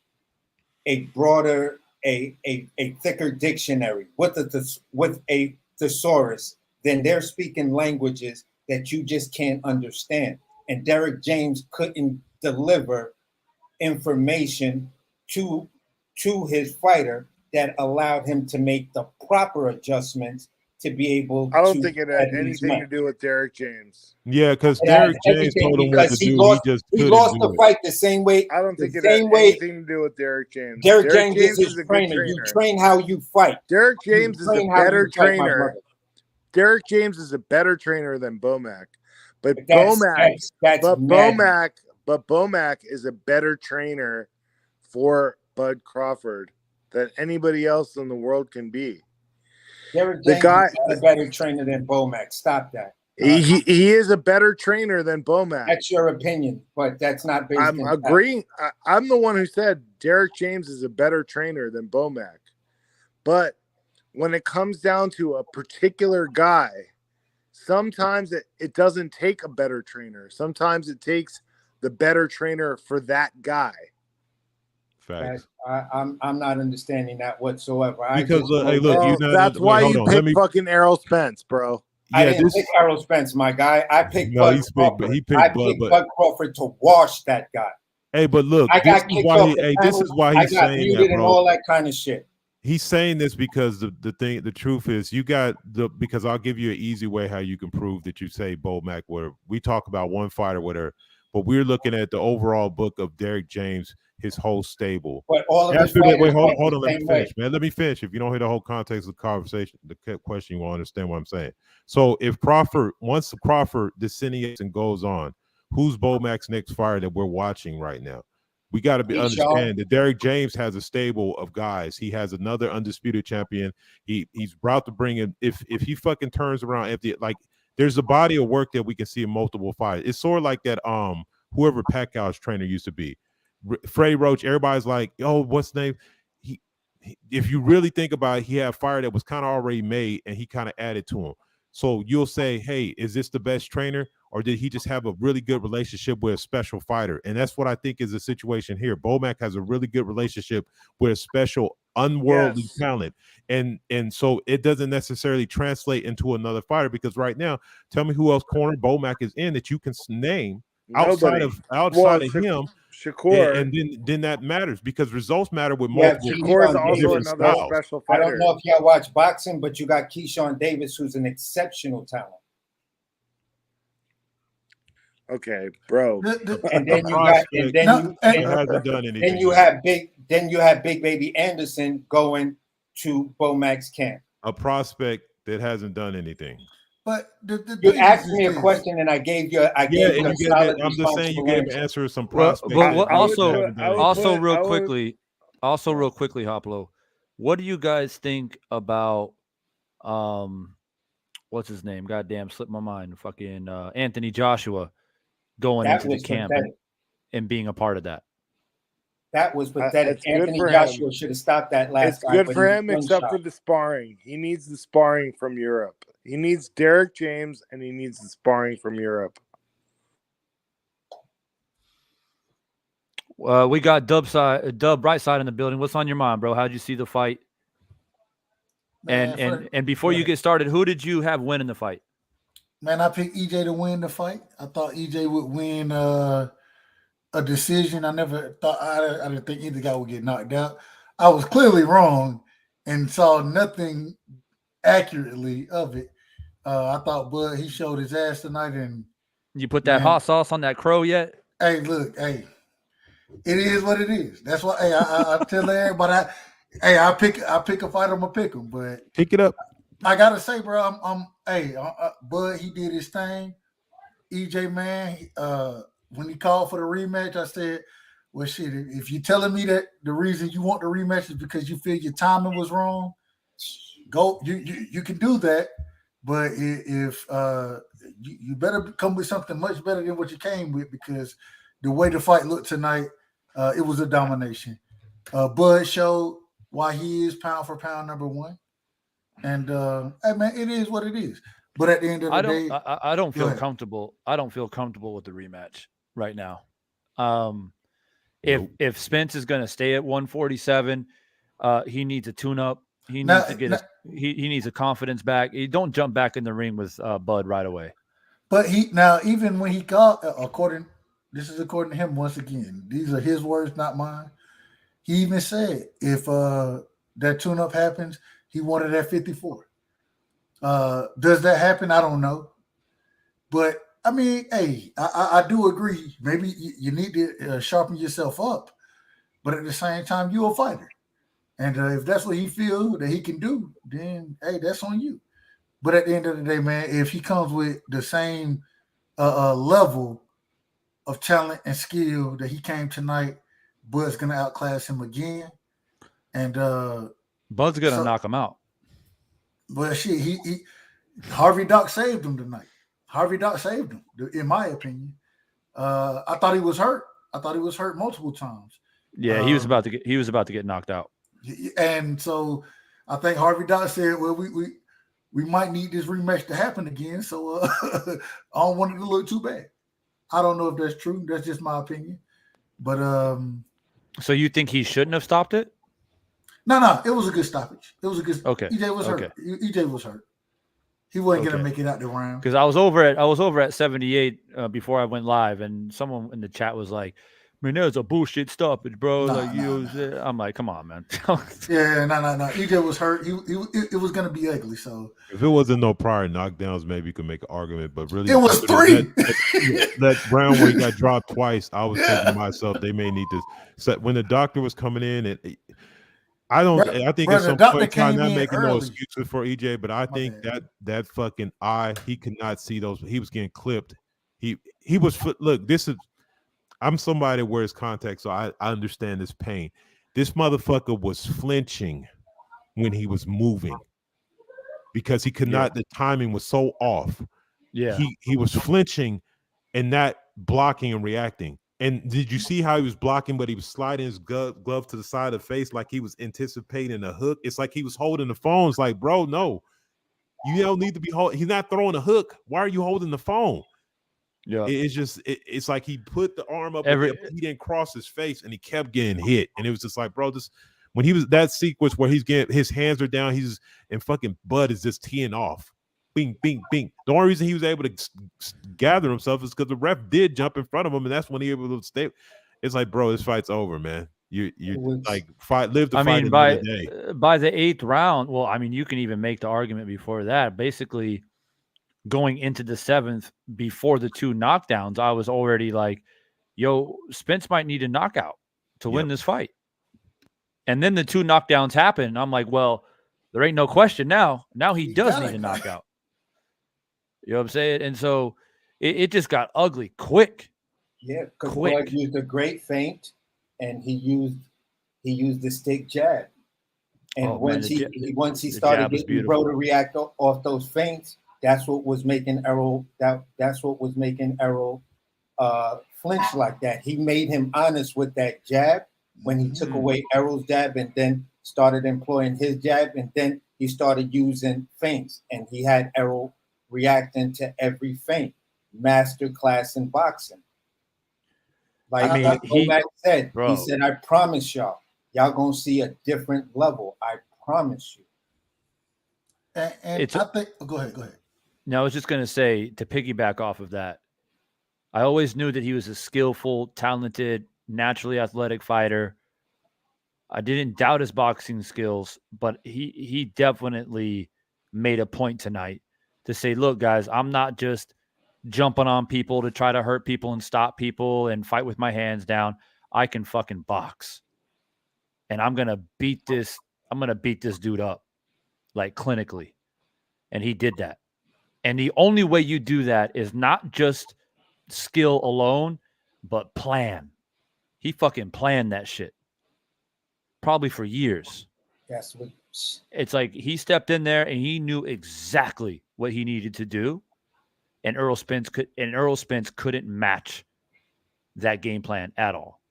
a broader, a thicker dictionary with a thesaurus, then they're speaking languages that you just can't understand. And Derek James couldn't deliver information to his fighter that allowed him to make the proper adjustments to be able. I don't think it had anything to do with Derek James. Yeah, because Derek James told him what to do. He lost the fight the same way. I don't think it had anything to do with Derek James. Derek James is his trainer. You train how you fight. Derek James is a better trainer. Derek James is a better trainer than Bomac. But Bomac is a better trainer for Bud Crawford than anybody else in the world can be. Derek James is a better trainer than Bomac. Stop that. He is a better trainer than Bomac. That's your opinion, but that's not based I'm on agreeing. I'm the one who said Derek James is a better trainer than Bomac. But when it comes down to a particular guy, sometimes it doesn't take a better trainer. Sometimes it takes the better trainer for that guy. Facts. I'm not understanding that whatsoever. Because hey, look, that's why you picked fucking Errol Spence, bro. I didn't pick Errol Spence, my guy. I picked Bud Crawford. I picked Bud Crawford to wash that guy. Hey, but look, I got kicked off the panel. this is why he's saying that, bro. And all that kind of shit. He's saying this because the truth is because I'll give you an easy way how you can prove that you say Bomac, where we talk about one fighter with her, but we're looking at the overall book of Derek James, his whole stable. But all of wait, hold on, let me finish, man. Let me finish. If you don't hear the whole context of the conversation, the question, you won't understand what I'm saying. So if once Crawford disseniates and goes on, who's Bomac's next fighter that we're watching right now? We got to understand that Derek James has a stable of guys. He has another undisputed champion. He's about to bring in, if he fucking turns around, there's a body of work that we can see in multiple fights. It's sort of like that whoever Pacquiao's trainer used to be. Freddie Roach, everybody's like, oh, what's the name? He if you really think about it, he had a fire that was kind of already made and he kind of added to him. So you'll say, hey, is this the best trainer? Or did he just have a really good relationship with a special fighter? And that's what I think is the situation here. Bomac has a really good relationship with a special unworldly talent. And so it doesn't necessarily translate into another fighter, because right now, tell me who else corner Bomac is in that you can name outside of him. Shakur. And then that matters, because results matter with multiple. Shakur is also another special fighter. I don't know if y'all watch boxing, but you got Keyshawn Davis, who's an exceptional talent. Okay, bro. And then you have Big Baby Anderson going to Bomac's camp. A prospect that hasn't done anything. But the You thing asked is me a this. question and I gave you a and you solid, I'm just saying you responsible gave an answer. answer of some Well, prospects. but what, I would also, put- I would also put- real I would- quickly, Hoplo, what do you guys think about what's his name? Goddamn, slipped my mind. Fucking Anthony Joshua going That into the was camp pathetic. and being a part of that. That was pathetic. It's good Anthony for him. Joshua should have stopped that last It's fight. good but for he was him, one except shot. for the sparring. He needs the sparring from Europe. He needs Derek James, and he needs the sparring from Europe. We got Dub Brightside in the building. What's on your mind, bro? How'd you see the fight? Man, And before you get started, who did you have win in the fight? Man, I picked EJ to win the fight. I thought EJ would win a decision. I never thought I didn't think either guy would get knocked out. I was clearly wrong and saw nothing accurately of it. I thought Bud, he showed his ass tonight, and You put that Man. hot sauce on that crow yet? hey, look, hey, it is what it is. That's why hey, I tell everybody I pick a fight, I'm gonna pick him, but Pick it up. I gotta say, bro, Bud, he did his thing. EJ, man, when he called for the rematch, I said, well, shit, if you're telling me that the reason you want the rematch is because you feel your timing was wrong, go, you can do that. But if you better come with something much better than what you came with, because the way the fight looked tonight, it was a domination. Bud showed why he is pound for pound number one. And hey, man, it is what it is. But at the end of the day, I don't feel ahead. comfortable. I don't feel comfortable with the rematch right now. Nope. If Spence is going to stay at 147, he needs a tune up. He needs to get he needs a confidence back. He don't jump back in the ring with Bud right away. But even when he called, this is according to him once again. These are his words, not mine. He even said if that tune up happens, he wanted at 54. Does that happen? I don't know. But I mean, hey, I do agree. Maybe you need to sharpen yourself up, but at the same time, you're a fighter, and if that's what he feels that he can do, then hey, that's on you. But at the end of the day, man, if he comes with the same level of talent and skill that he came tonight, Bud's gonna outclass him again, and Bud's gonna knock him out. But shit, he Harvey Doc saved him tonight. Harvey Doc saved him, in my opinion. I thought he was hurt. I thought he was hurt multiple times. Yeah, he was about to get knocked out. And so I think Harvey Doc said, "Well, we might need this rematch to happen again." So I don't want it to look too bad. I don't know if that's true. That's just my opinion. But so you think he shouldn't have stopped it? No, it was a good stoppage. It was a good. Okay. EJ was hurt. EJ was hurt. He wasn't gonna make it out the round. Because I was over at 78 before I went live, and someone in the chat was like, "Man, there's a bullshit stoppage, bro." I'm like, "Come on, man." Yeah, no. EJ was hurt. It was gonna be ugly. So if it wasn't no prior knockdowns, maybe you could make an argument. But really, it was 3. That round where he got dropped twice, I was thinking to myself, they may need to. So when the doctor was coming in, and I think at some point, I'm not making no excuses for EJ, but I think that fucking eye, he could not see those. He was getting clipped. He was look. I'm somebody that wears contacts, so I understand this pain. This motherfucker was flinching when he was moving because he could not. The timing was so off. Yeah, he was flinching and not blocking and reacting. And did you see how he was blocking, but he was sliding his glove to the side of the face like he was anticipating a hook? It's like he was holding the phone. It's like, bro, no, you don't need to be holding. He's not throwing a hook. Why are you holding the phone? Yeah, it's just it's like he put the arm up, but he didn't cross his face, and he kept getting hit. And it was just like, bro, this when he was that sequence where he's getting his hands are down, and fucking Bud is just teeing off. Bing, bing, bing. The only reason he was able to gather himself is because the ref did jump in front of him, and that's when he was able to stay. It's like, bro, this fight's over, man. You like live the fight. By the 8th round, well, I mean, you can even make the argument before that. Basically, going into the 7th, before the 2 knockdowns, I was already like, yo, Spence might need a knockout to win this fight. And then the 2 knockdowns happen. I'm like, well, there ain't no question now. Now he does need a knockout. You know what I'm saying? And so it just got ugly quick. Yeah, because Bud Quick. used a great feint, and he used the stick jab. And Oh man, once he the started jab was getting bro beautiful. to react off those feints, that's what was making Errol flinch like that. He made him honest with that jab when he took away Errol's jab and then started employing his jab, and then he started using feints, and he had Errol reacting to every feint. Master class in boxing. I mean, Like Rematch said, he bro. said, I promise y'all gonna see a different level. I promise you. And I think, go ahead. Now, I was just going to say, to piggyback off of that, I always knew that he was a skillful, talented, naturally athletic fighter. I didn't doubt his boxing skills, but he definitely made a point tonight to say, look, guys, I'm not just jumping on people to try to hurt people and stop people and fight with my hands down. I can fucking box. And I'm going to beat this dude up, like clinically. And he did that. And the only way you do that is not just skill alone, but plan. He fucking planned that shit. Probably for years. That's what It's like he stepped in there and he knew exactly what he needed to do. And Errol Spence couldn't match that game plan at all.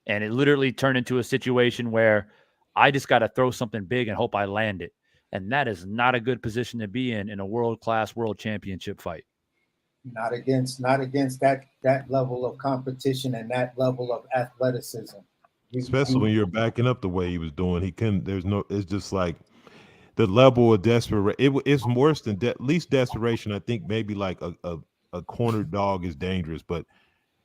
And it literally turned into a situation where I just got to throw something big and hope I land it. And that is not a good position to be in a world-class world championship fight. not against that level of competition and that level of athleticism. Especially when you're backing up the way he was doing. He couldn't. There's no. It's just like the level of desperation. It's worse than least desperation. I think maybe like a cornered dog is dangerous, but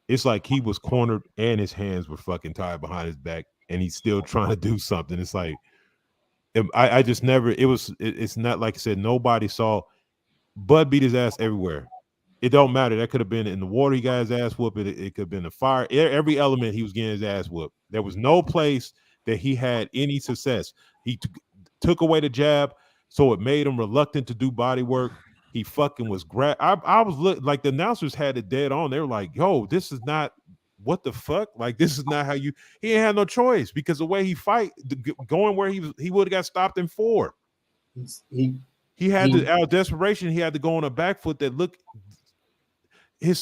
it's like he was cornered and his hands were fucking tied behind his back, and he's still trying to do something. It's like I just never. It's not like I said. Nobody saw Bud beat his ass everywhere. It don't matter. That could have been in the water. He got his ass whooped. It could have been the fire. Every element he was getting his ass whooped. There was no place that he had any success. He took away the jab, so it made him reluctant to do body work. He fucking was I was like the announcers had it dead on. They were like, "Yo, this is not what the fuck. Like this is not how you." He ain't had no choice because the way he fight, going where he would have got stopped in 4. He had to out of desperation. He had to go on a back foot that looked.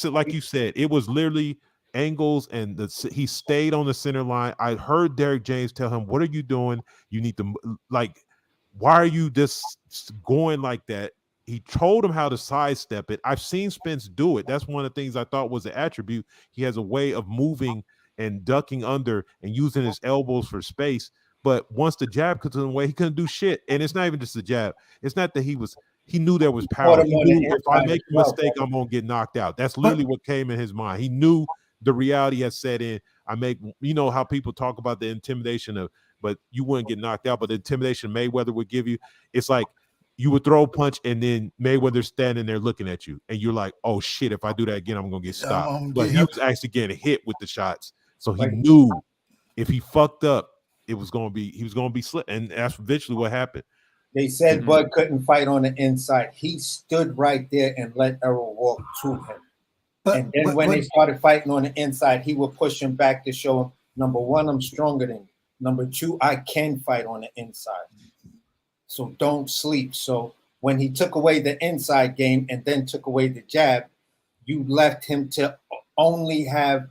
Like you said, it was literally angles, and he stayed on the center line. I heard Derek James tell him, "What are you doing? You need to why are you just going like that?" He told him how to sidestep it. I've seen Spence do it. That's one of the things I thought was an attribute. He has a way of moving and ducking under and using his elbows for space. But once the jab comes in the way, he couldn't do shit. And it's not even just the jab. It's not that he knew there was power. He knew if I make a mistake, I'm gonna get knocked out. That's literally what came in his mind. He knew the reality has set in. You know how people talk about the intimidation of, but you wouldn't get knocked out. But the intimidation Mayweather would give you, it's like you would throw a punch and then Mayweather's standing there looking at you, and you're like, oh shit, if I do that again, I'm gonna get stopped. But he was actually getting hit with the shots, so he knew if he fucked up, he was gonna be slipped, and that's eventually what happened. They said Bud couldn't fight on the inside. He stood right there and let Errol walk to him. And then when they started fighting on the inside, he would push him back to show him, number one, I'm stronger than you. Number two, I can fight on the inside. So don't sleep. So when he took away the inside game and then took away the jab, you left him to only have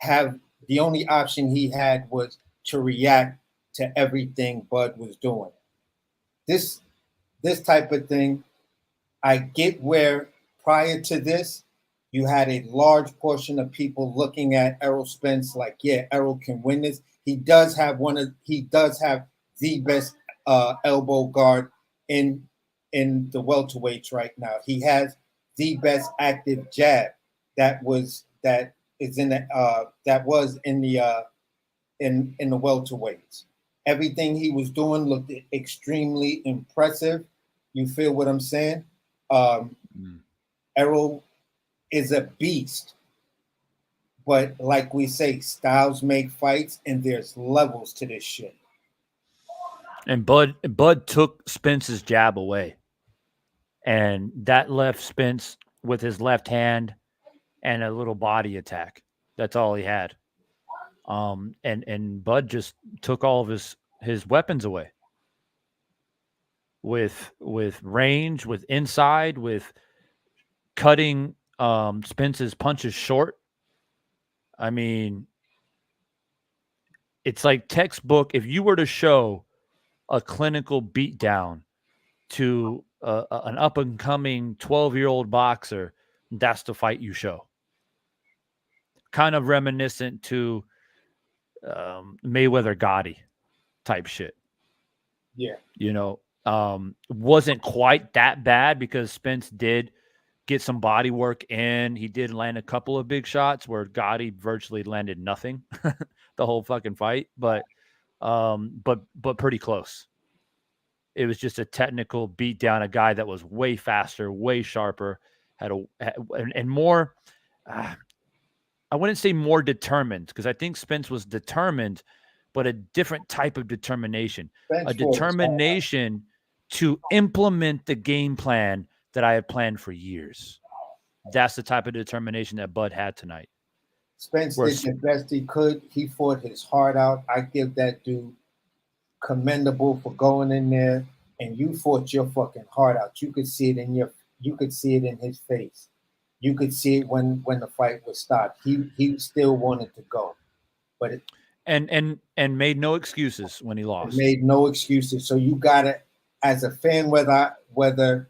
the only option he had was to react to everything Bud was doing. This type of thing, I get where prior to this, you had a large portion of people looking at Errol Spence like, yeah, Errol can win this. He does have the best elbow guard in the welterweights right now. He has the best active jab that was in the welterweights. Everything he was doing looked extremely impressive. You feel what I'm saying? Errol is a beast. But like we say, styles make fights, and there's levels to this shit. And Bud took Spence's jab away. And that left Spence with his left hand and a little body attack. That's all he had. And Bud just took all of his weapons away. With range, with inside, with cutting Spence's punches short. I mean, it's like textbook. If you were to show a clinical beatdown to an up and coming 12-year-old boxer, that's the fight you show. Kind of reminiscent to Mayweather Gotti type shit. Yeah. You know, wasn't quite that bad because Spence did get some body work in. He did land a couple of big shots where Gotti virtually landed nothing the whole fucking fight, but pretty close. It was just a technical beat down, a guy that was way faster, way sharper, and more. I wouldn't say more determined because I think Spence was determined, but a different type of determination, a determination to implement the game plan that I had planned for years. That's the type of determination that Bud had tonight. Spence did the best he could. He fought his heart out. I give that dude commendable for going in there, and you fought your fucking heart out. You could see it in his face. You could see it when the fight was stopped. He still wanted to go, but and made no excuses when he lost. Made no excuses. So you gotta, as a fan, whether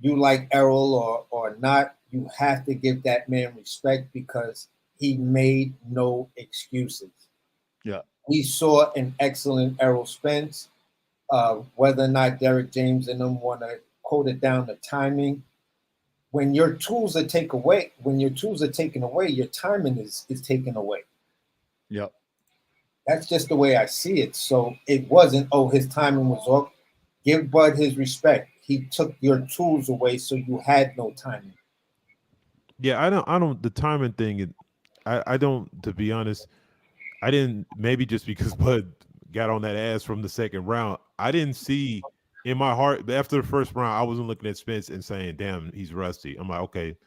you like Errol or not, you have to give that man respect because he made no excuses. Yeah. We saw an excellent Errol Spence. Whether or not Derek James and them want to quote it down the timing, when your tools are taken away, your timing is taken away. Yep. That's just the way I see it. So it wasn't, his timing was off. Give Bud his respect. He took your tools away, so you had no timing. Yeah, I don't. The timing thing, I don't. To be honest, I didn't. Maybe just because Bud got on that ass from the second round, I didn't see in my heart after the first round. I wasn't looking at Spence and saying, "Damn, he's rusty." I'm like, okay,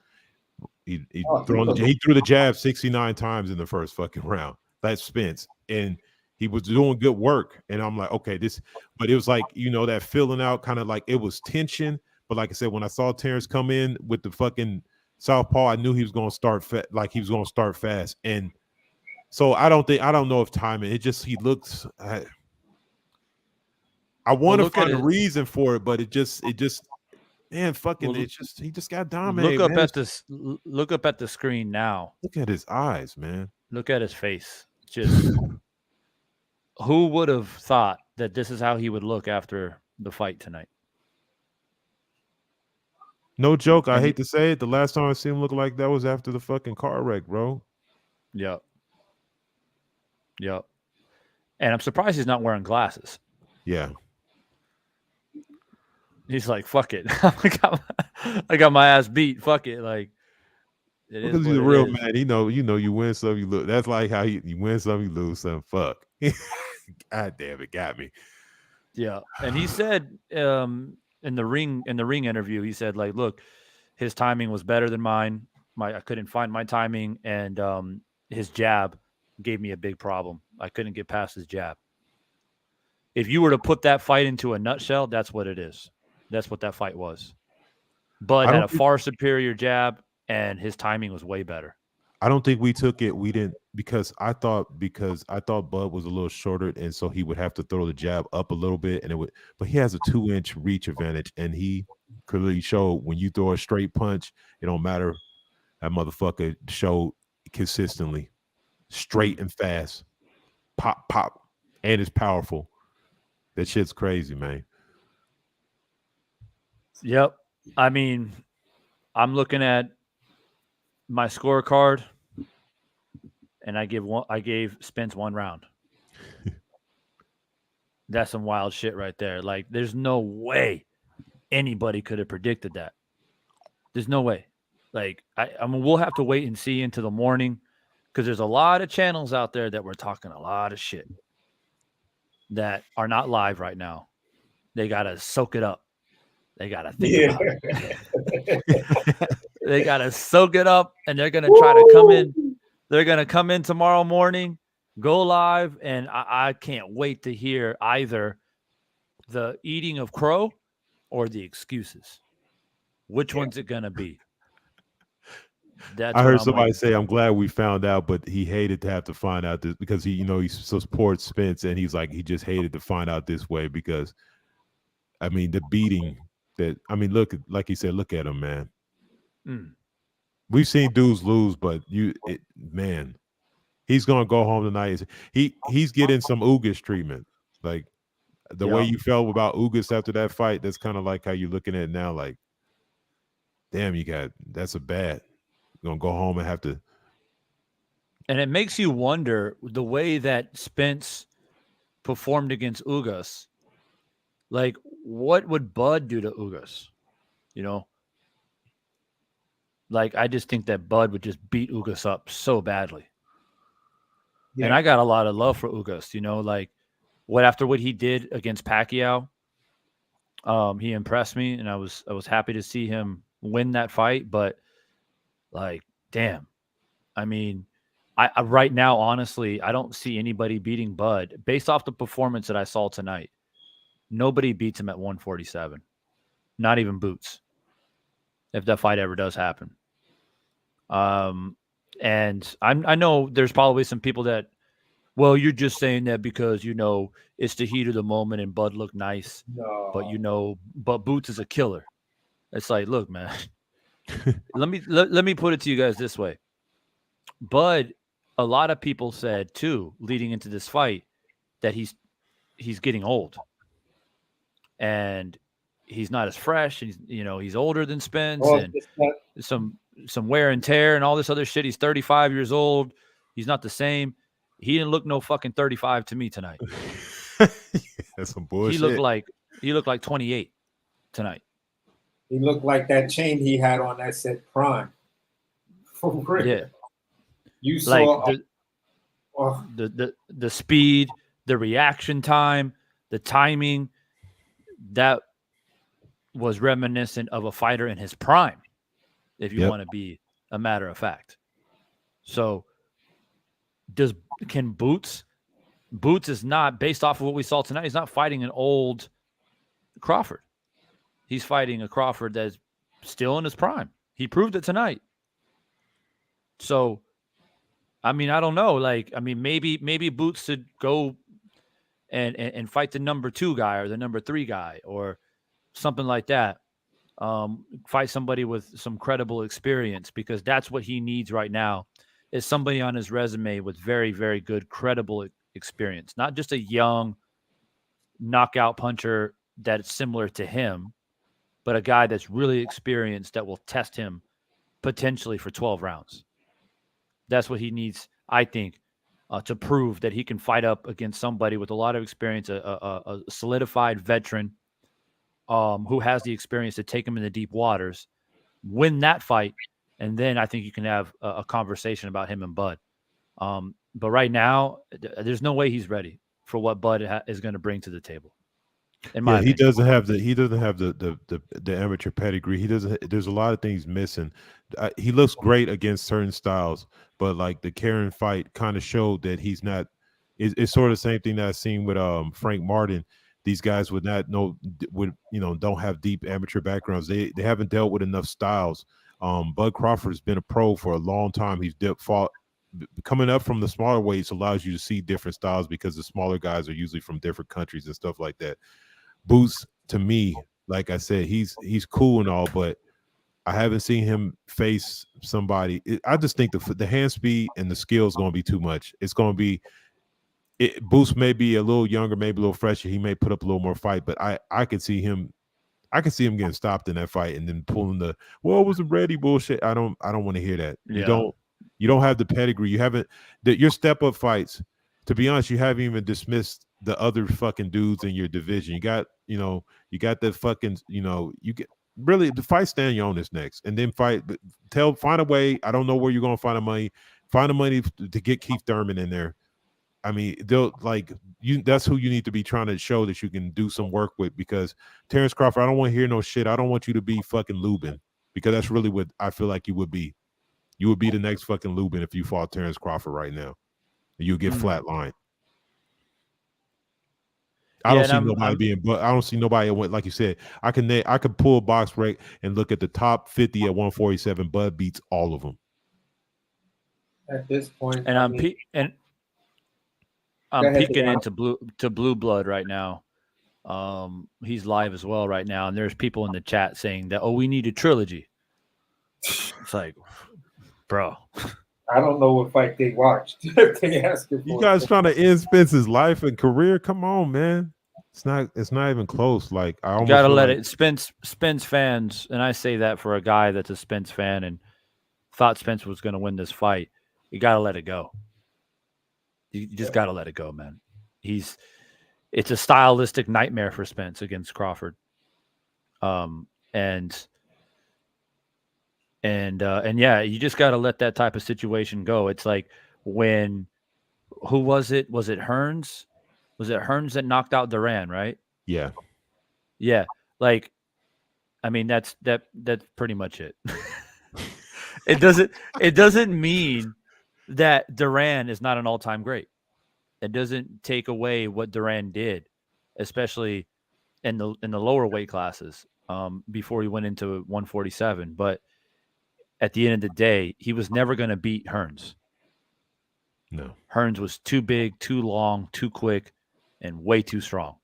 he threw the jab 69 times in the first fucking round. That's Spence, and he was doing good work. And I'm like, okay, but it was like, that filling out kind of like it was tension. But like I said, when I saw Terrence come in with the fucking southpaw, I knew he was going to start he was going to start fast. And so I don't know if timing. It just he looks. I want to find a reason for it, but it just man, fucking. It's just he just got dominated. Look up at the screen now. Look at his eyes, man. Look at his face. Just who would have thought that this is how he would look after the fight tonight? No joke. I hate to say it. The last time I seen him look like that was after the fucking car wreck, bro. Yep. And I'm surprised he's not wearing glasses. Yeah. He's like, fuck it. I got my ass beat. Fuck it. Like, because he's a real man. You win some, you lose. That's like how you win some, you lose some. Fuck. God damn it, got me. Yeah. And he said in the ring interview, he said, like, look, his timing was better than mine. I couldn't find my timing, and his jab gave me a big problem. I couldn't get past his jab. If you were to put that fight into a nutshell, that's what it is. That's what that fight was. Bud had a far superior jab, and his timing was way better. I don't think we took it. We didn't because I thought Bud was a little shorter, and so he would have to throw the jab up a little bit, and it would. But he has a 2-inch reach advantage, and he clearly showed when you throw a straight punch, it don't matter. That motherfucker showed consistently, straight and fast, pop, and it's powerful. That shit's crazy, man. Yep. I mean, I'm looking at my scorecard, and I gave Spence 1 round. That's some wild shit right there. Like, there's no way anybody could have predicted that. There's no way. Like, I mean, we'll have to wait and see into the morning because there's a lot of channels out there that we're talking a lot of shit that are not live right now. They got to soak it up. They got to think about it. They got to soak it up, and they're going to try to come in. They're going to come in tomorrow morning, go live, and I can't wait to hear either the eating of crow or the excuses. Which one's it going to be? That's I what heard I'm somebody waiting say, for. "I'm glad we found out," but he hated to have to find out this because he supports Spence, and he's like, he just hated to find out this way because, I mean, the beating that, I mean, look, like he said, look at him, man. Mm. We've seen dudes lose, but man, he's gonna go home tonight. He's getting some Ugas treatment, like the way you felt about Ugas after that fight. That's kind of like how you're looking at it now, like, damn, that's a bad. You're gonna go home and have to. And it makes you wonder the way that Spence performed against Ugas. Like, what would Bud do to Ugas? You know? Like, I just think that Bud would just beat Ugas up so badly. Yeah. And I got a lot of love for Ugas, like after what he did against Pacquiao, he impressed me, and I was happy to see him win that fight. But like, damn, I mean, I right now, honestly, I don't see anybody beating Bud based off the performance that I saw tonight. Nobody beats him at 147, not even Boots, if that fight ever does happen. And I know there's probably some people that, well, you're just saying that because, it's the heat of the moment and Bud looked nice, but but Boots is a killer. It's like, look, man, let me put it to you guys this way. Bud, a lot of people said too, leading into this fight, that he's getting old and he's not as fresh. And he's older than Spence and some wear and tear and all this other shit. He's 35 years old. He's not the same. He didn't look no fucking 35 to me tonight. That's some bullshit. He looked like 28 tonight. He looked like that chain he had on that said Prime. For real. Yeah. You saw the speed, the reaction time, the timing, that was reminiscent of a fighter in his prime, if you want to be a matter of fact. So can Boots is not, based off of what we saw tonight, he's not fighting an old Crawford. He's fighting a Crawford that's still in his prime. He proved it tonight. So, I mean, I don't know. Like, I mean, maybe Boots should go and fight the number 2 guy or the number 3 guy or something like that. Fight somebody with some credible experience, because that's what he needs right now, is somebody on his resume with very, very good, credible experience. Not just a young knockout puncher that's similar to him, but a guy that's really experienced that will test him potentially for 12 rounds. That's what he needs, I think, to prove that he can fight up against somebody with a lot of experience, a solidified veteran who has the experience to take him in the deep waters, win that fight, and then I think you can have a conversation about him and Bud. But right now, there's no way he's ready for what Bud is going to bring to the table. He doesn't have the amateur pedigree. He doesn't. There's a lot of things missing. He looks great against certain styles, but like the Karen fight kind of showed that he's not. It's sort of the same thing that I've seen with Frank Martin. These guys don't have deep amateur backgrounds. They haven't dealt with enough styles. Bud Crawford's been a pro for a long time. He's fought. Coming up from the smaller weights allows you to see different styles because the smaller guys are usually from different countries and stuff like that. Boots, to me, like I said, he's cool and all, but I haven't seen him face somebody. I just think the hand speed and the skill is going to be too much. It's going to be Boots may be a little younger, maybe a little fresher. He may put up a little more fight, but I could see him. I could see him getting stopped in that fight and then pulling the "well, I wasn't ready" bullshit. I don't want to hear that. Yeah. You don't have the pedigree. You haven't your step up fights. To be honest, you haven't even dismissed the other fucking dudes in your division. You got that fucking, you get really the fight Stanionis next, and then find a way. I don't know where you're gonna find the money. Find the money to get Keith Thurman in there. I mean, they'll like you. That's who you need to be trying to show that you can do some work with. Because Terrence Crawford, I don't want to hear no shit. I don't want you to be fucking Lubin, because that's really what I feel like you would be. You would be the next fucking Lubin if you fought Terrence Crawford right now. You'll get flatlined. I don't see nobody being, but I don't see nobody like you said. I could pull box break and look at the top 50 at 147. Bud beats all of them at this point. And I'm peeking into blue blood right now. He's live as well right now, and there's people in the chat saying that we need a trilogy. It's like, bro, I don't know what fight they watched. They asking for you guys trying to end Spence's life and career. Come on, man. It's not even close. Like I almost gotta let it. Spence fans, and I say that for a guy that's a Spence fan and thought Spence was going to win this fight. You gotta let it go. You just gotta let it go, man. It's a stylistic nightmare for Spence against Crawford. And yeah, you just gotta let that type of situation go. It's like when who was it? Was it Hearns? Was it Hearns that knocked out Duran, right? Yeah. Yeah. Like, I mean, that's pretty much it. It doesn't mean that Duran is not an all-time great. It doesn't take away what Duran did, especially in the lower weight classes, before he went into 147. But at the end of the day, he was never going to beat Hearns. No. Hearns was too big, too long, too quick, and way too strong.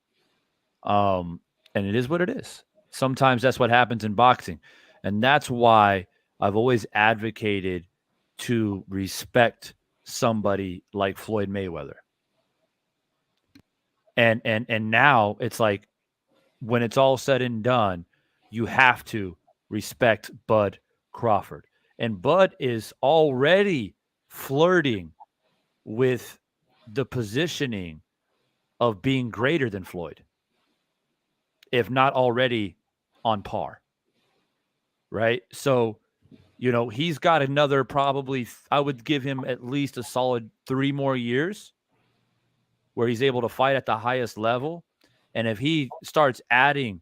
And it is what it is. Sometimes that's what happens in boxing. And that's why I've always advocated to respect somebody like Floyd Mayweather. And now it's like when it's all said and done, you have to respect Bud Crawford. And Bud is already flirting with the positioning of being greater than Floyd, if not already on par. Right? So, he's got another probably, I would give him at least a solid 3 more years where he's able to fight at the highest level. And if he starts adding,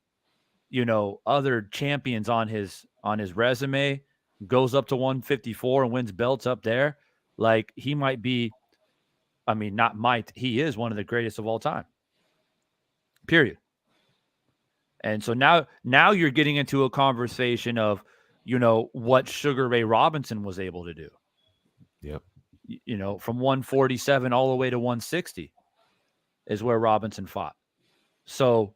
other champions on his resume, goes up to 154 and wins belts up there, like he might be, I mean, not might, he is one of the greatest of all time. Period. And so now you're getting into a conversation of, what Sugar Ray Robinson was able to do. Yep. From 147 all the way to 160 is where Robinson fought. So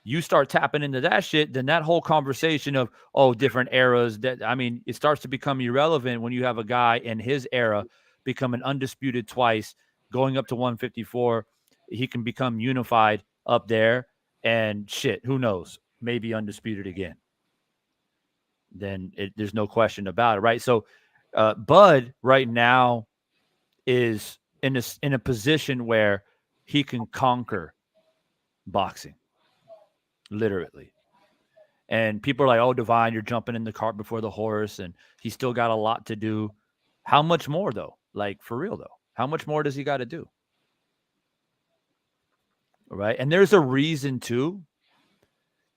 you start tapping into that shit, then that whole conversation of, different eras, it starts to become irrelevant when you have a guy in his era becoming undisputed twice, going up to 154. He can become unified up there, and shit, who knows? Maybe undisputed again. Then there's no question about it, right? So Bud right now is in a position where he can conquer boxing, literally. And people are like, "Oh, Divine, you're jumping in the cart before the horse," and he's still got a lot to do. How much more, though? Like, for real, though? How much more does he got to do? All right? And there's a reason, too.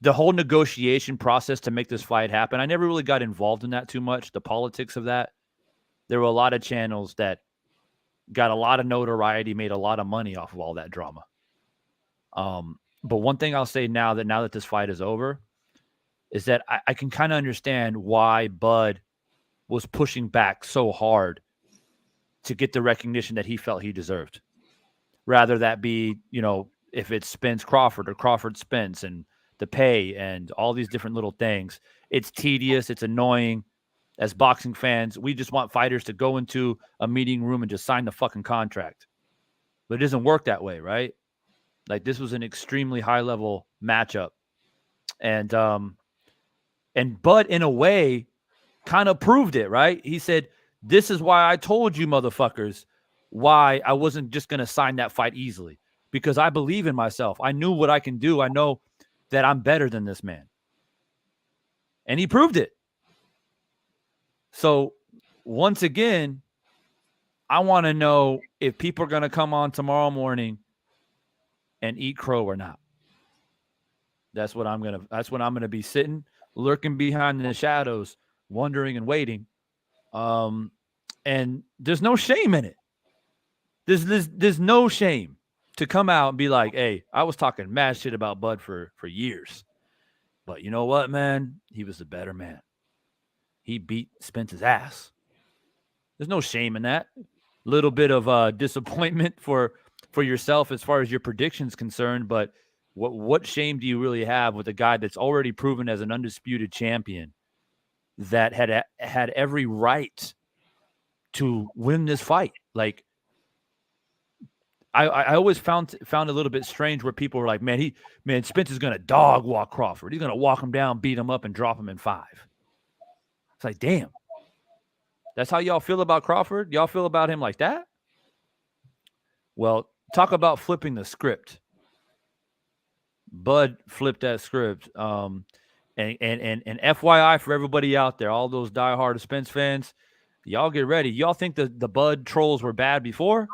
The whole negotiation process to make this fight happen, I never really got involved in that too much, the politics of that. There were a lot of channels that got a lot of notoriety, made a lot of money off of all that drama. But one thing I'll say now that this fight is over is that I can kind of understand why Bud was pushing back so hard to get the recognition that he felt he deserved. Rather that be, if it's Spence Crawford or Crawford Spence and the pay and all these different little things. It's tedious. It's annoying. As boxing fans, we just want fighters to go into a meeting room and just sign the fucking contract. But it doesn't work that way, right? Like, this was an extremely high-level matchup. And Bud, in a way, kind of proved it, right? He said, this is why I told you motherfuckers why I wasn't just going to sign that fight easily. Because I believe in myself. I knew what I can do. I know that I'm better than this man. And he proved it. So, once again, I want to know if people are going to come on tomorrow morning and eat crow or not. That's what I'm going to be sitting, lurking behind the shadows, wondering and waiting. And there's no shame in it. There's no shame to come out and be like, hey, I was talking mad shit about Bud for years. But you know what, man? He was the better man. He beat Spence's ass. There's no shame in that. Little bit of disappointment for yourself as far as your prediction's concerned, but what shame do you really have with a guy that's already proven as an undisputed champion that had every right to win this fight? Like, I always found a little bit strange where people were like, man, Spence is gonna dog walk Crawford. He's gonna walk him down, beat him up, and drop him in 5. It's like, damn. That's how y'all feel about Crawford? Y'all feel about him like that? Well, talk about flipping the script. Bud flipped that script. And FYI for everybody out there, all those diehard Spence fans, y'all get ready. Y'all think the Bud trolls were bad before?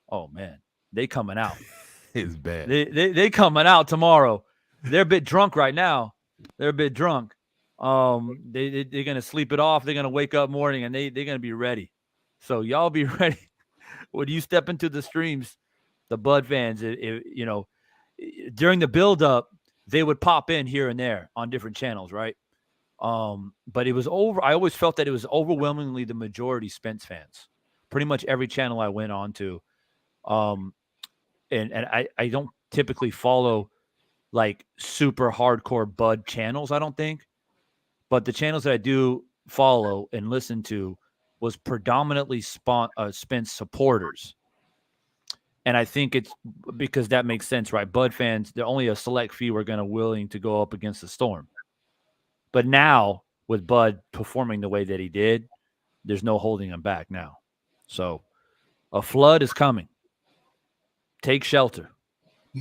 Oh man, they coming out. It's bad. They coming out tomorrow. They're a bit drunk right now. They're a bit drunk. They're gonna sleep it off. They're gonna wake up morning and they're gonna be ready. So y'all be ready when you step into the streams. The Bud fans, during the build-up, they would pop in here and there on different channels, right? But it was I always felt that it was overwhelmingly the majority Spence fans. Pretty much every channel I went on to. And I don't typically follow like super hardcore Bud channels, I don't think. But the channels that I do follow and listen to was predominantly Spence supporters. And I think it's because that makes sense, right? Bud fans, they're only a select few are willing to go up against the storm. But now, with Bud performing the way that he did, there's no holding him back now. So a flood is coming. Take shelter.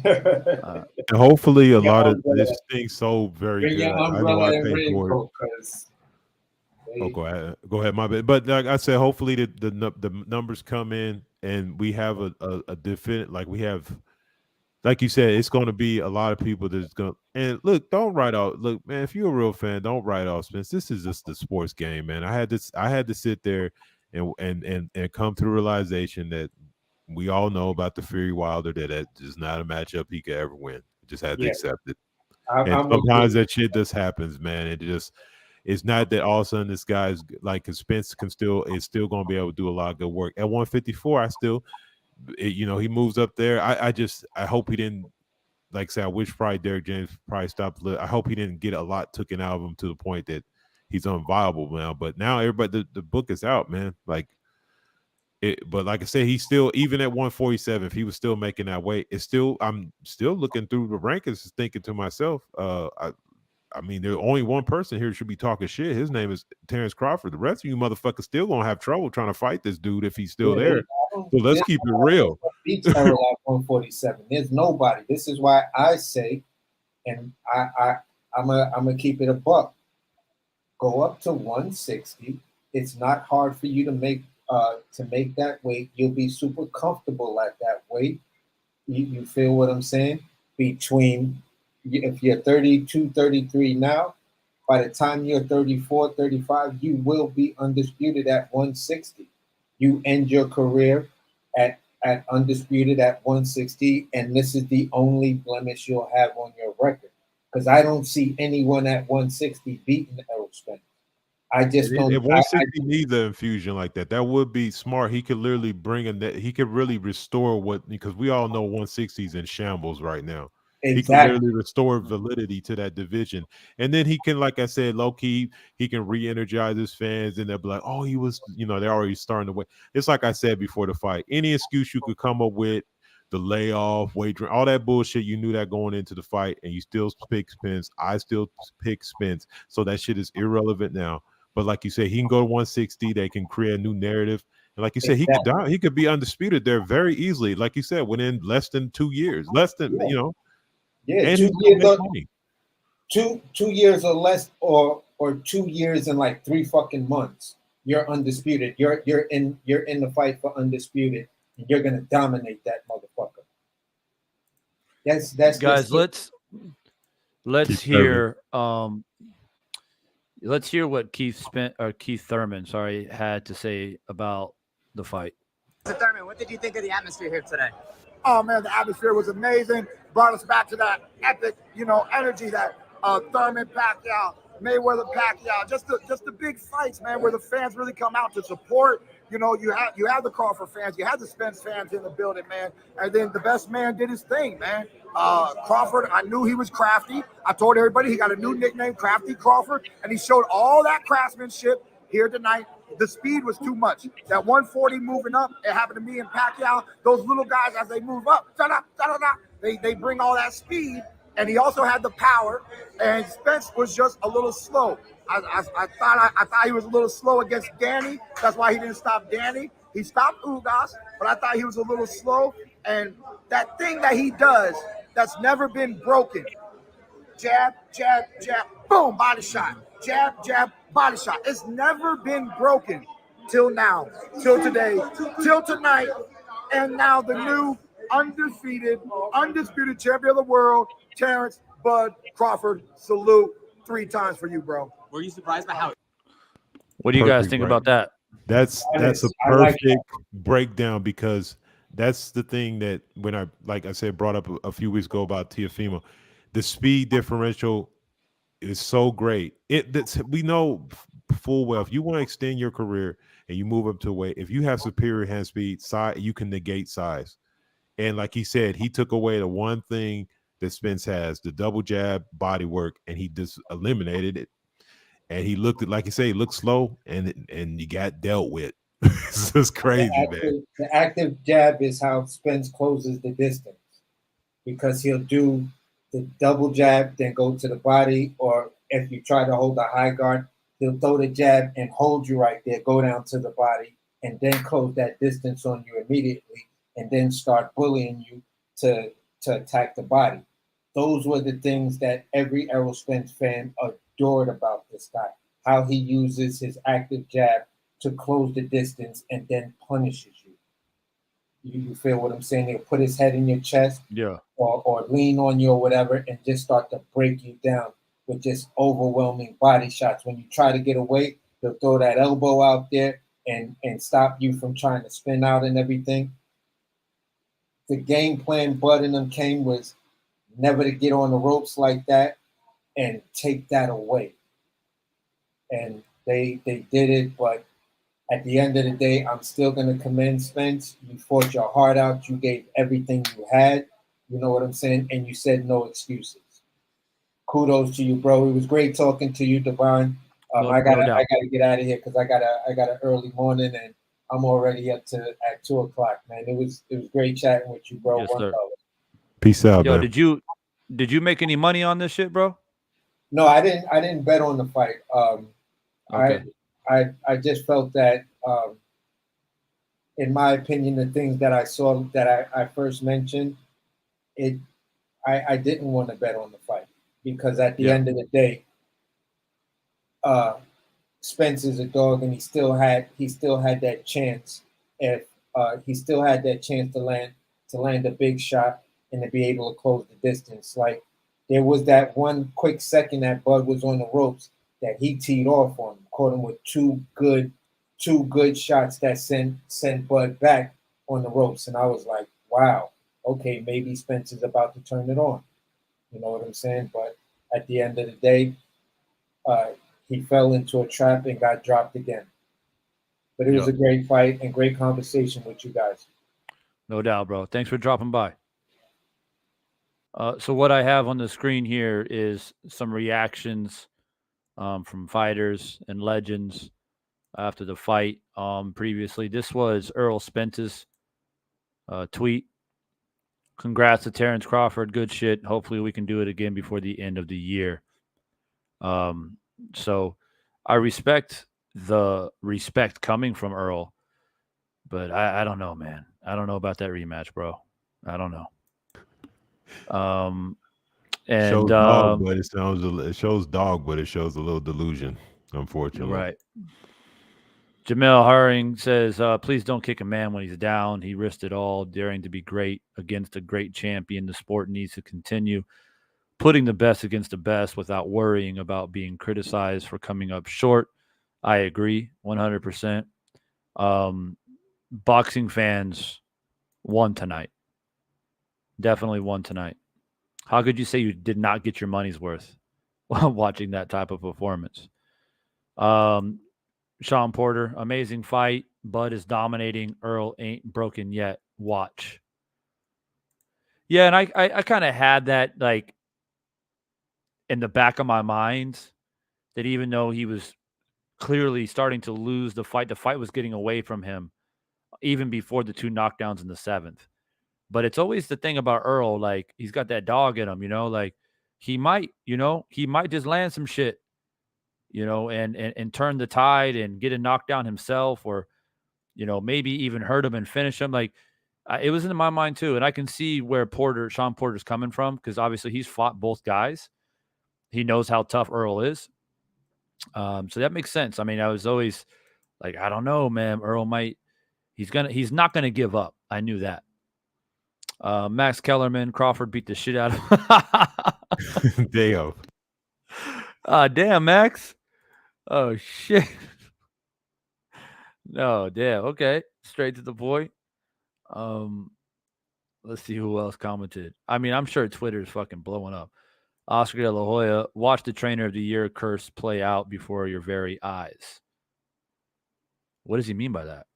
And hopefully a lot of this thing sold very good. I know I paid for it. Go ahead, my bad. But like I said, hopefully the numbers come in and we have a definite, like we have, like you said, it's going to be a lot of people that's going to, and look, don't write off. Look, man, if you're a real fan, don't write off Spence. This is just the sports game, man. I had to sit there and come to the realization that we all know about the Fury Wilder, that is not a matchup he could ever win. Just had to accept it. And sometimes that shit just happens, man. It's not that all of a sudden this guy's like, Spence is still going to be able to do a lot of good work. At 154, he moves up there. I hope he didn't, like say, I wish probably Derrick James probably stopped. I hope he didn't get a lot taken out of him to the point that he's unviable now. But now everybody, the book is out, man. Like, but like I said, he's still, even at 147, if he was still making that weight, I'm still looking through the rankings, thinking to myself, I mean, there's only one person here who should be talking shit. His name is Terrence Crawford. The rest of you motherfuckers still gonna have trouble trying to fight this dude if he's still there. So let's keep it real. Beats Errol at 147. There's nobody. This is why I say, and I'm gonna keep it a buck. Go up to 160. It's not hard for you to make that weight. You'll be super comfortable at that weight. You feel what I'm saying? If you're 32, 33 now, by the time you're 34, 35, you will be undisputed at 160. You end your career at undisputed at 160, and this is the only blemish you'll have on your record. Because I don't see anyone at 160 beating Errol Spence. I just don't. If 160 needs an infusion like that, that would be smart. He could literally he could really restore because we all know 160 is in shambles right now. Exactly. He can literally restore validity to that division. And then he can, like I said, low-key, he can re-energize his fans, and they'll be like, oh, he was, they're already starting to win. It's like I said before the fight. Any excuse you could come up with, the layoff, weight drain, all that bullshit, you knew that going into the fight, and you still pick Spence. I still pick Spence. So that shit is irrelevant now. But like you said, he can go to 160. They can create a new narrative. And like you said, he could be undisputed there very easily. Like you said, within less than 2 years. Less than, Yeah, and 2 years, 2 years or less, or 2 years and like 3 fucking months. You're undisputed. You're in the fight for undisputed. and you're gonna dominate that motherfucker. That's Guys, just let's hear what Keith Thurman, sorry, had to say about the fight. So Thurman, what did you think of the atmosphere here today? Oh man, the atmosphere was amazing. Brought us back to that epic, energy that Thurman, Pacquiao, Mayweather, Pacquiao, just the big fights, man, where the fans really come out to support. You have the Crawford fans, you have the Spence fans in the building, man, and then the best man did his thing, man. Crawford, I knew he was crafty. I told everybody he got a new nickname, Crafty Crawford, and he showed all that craftsmanship here tonight. The speed was too much. That 140 moving up, it happened to me and Pacquiao. Those little guys, as they move up, they bring all that speed, and he also had the power. And Spence was just a little slow. I thought he was a little slow against Danny. That's why he didn't stop Danny. He stopped Ugas, but I thought he was a little slow. And that thing that he does that's never been broken. Jab, jab, jab, boom, body shot. Jab, jab, body shot. It's never been broken till now, till today, till tonight. And now the new undisputed champion of the world, Terrence Bud Crawford. Salute 3 times for you, bro. Were you surprised by how? What do you guys think about that? That's a perfect breakdown, because that's the thing that when I, like I said, brought up a few weeks ago about Teofimo, the speed differential is so great. We know full well, if you want to extend your career and you move up to weight, if you have superior hand speed, size, you can negate size. And like he said, he took away the one thing that Spence has, the double jab body work, and he just eliminated it. And he looked at, like you say, he looked slow, and he got dealt with. It's just crazy, man. The active jab is how Spence closes the distance, because he'll do the double jab, then go to the body, or if you try to hold the high guard, he'll throw the jab and hold you right there, go down to the body, and then close that distance on you immediately, and then start bullying you to attack the body. Those were the things that every Errol Spence fan adored about this guy, how he uses his active jab to close the distance and then punishes you. You feel what I'm saying? He'll put his head in your chest, yeah, or lean on you or whatever, and just start to break you down with just overwhelming body shots. When you try to get away, he'll throw that elbow out there and stop you from trying to spin out and everything. The game plan Bud and them came was never to get on the ropes like that and take that away. And they did it, but at the end of the day, I'm still going to commend Spence. You fought your heart out. You gave everything you had. You know what I'm saying? And you said no excuses. Kudos to you, bro. It was great talking to you, Devon. I gotta get out of here because I got an early morning, and I'm already up at 2:00, man. It was great chatting with you, bro. Yes, sir. Peace out, yo, man. Did you make any money on this shit, bro? No, I didn't bet on the fight. Okay. I just felt that, in my opinion, the things that I saw that I first mentioned, I didn't want to bet on the fight, because at the end of the day, Spence is a dog, and he still had that chance. If he still had that chance to land a big shot and to be able to close the distance. Like, there was that one quick second that Bud was on the ropes that he teed off on him, caught him with two good shots that sent Bud back on the ropes, and I was like, wow, okay, maybe Spence is about to turn it on. You know what I'm saying? But at the end of the day, he fell into a trap and got dropped again. But it was a great fight and great conversation with you guys. No doubt, bro. Thanks for dropping by. So what I have on the screen here is some reactions from fighters and legends after the fight. Previously, this was Earl Spence's tweet. Congrats to Terrence Crawford. Good shit. Hopefully we can do it again before the end of the year. So I respect the respect coming from Earl, but I don't know, man. I don't know about that rematch, bro. I don't know. And shows dog, but it shows dog, but it shows a little delusion, unfortunately. Right. Jamel Herring says, please don't kick a man when he's down. He risked it all, daring to be great against a great champion. The sport needs to continue putting the best against the best without worrying about being criticized for coming up short. I agree 100%. Boxing fans won tonight. Definitely won tonight. How could you say you did not get your money's worth while watching that type of performance? Sean Porter, amazing fight. Bud is dominating. Earl ain't broken yet. Watch. Yeah, and I kind of had that like in the back of my mind that even though he was clearly starting to lose the fight was getting away from him even before the 2 knockdowns in the 7th. But it's always the thing about Earl, like he's got that dog in him, like he might just land some shit, and turn the tide and get a knockdown himself, or maybe even hurt him and finish him. Like it was in my mind too, and I can see where Sean Porter's coming from, because obviously he's fought both guys. He knows how tough Earl is, so that makes sense. I mean, I was always like, I don't know, man. Earl he's not gonna give up. I knew that. Max Kellerman, Crawford beat the shit out of him. Damn. Damn, Max. Oh, shit. No, damn. Okay. Straight to the point. Let's see who else commented. I mean, I'm sure Twitter is fucking blowing up. Oscar de la Hoya, watch the trainer of the year curse play out before your very eyes. What does he mean by that?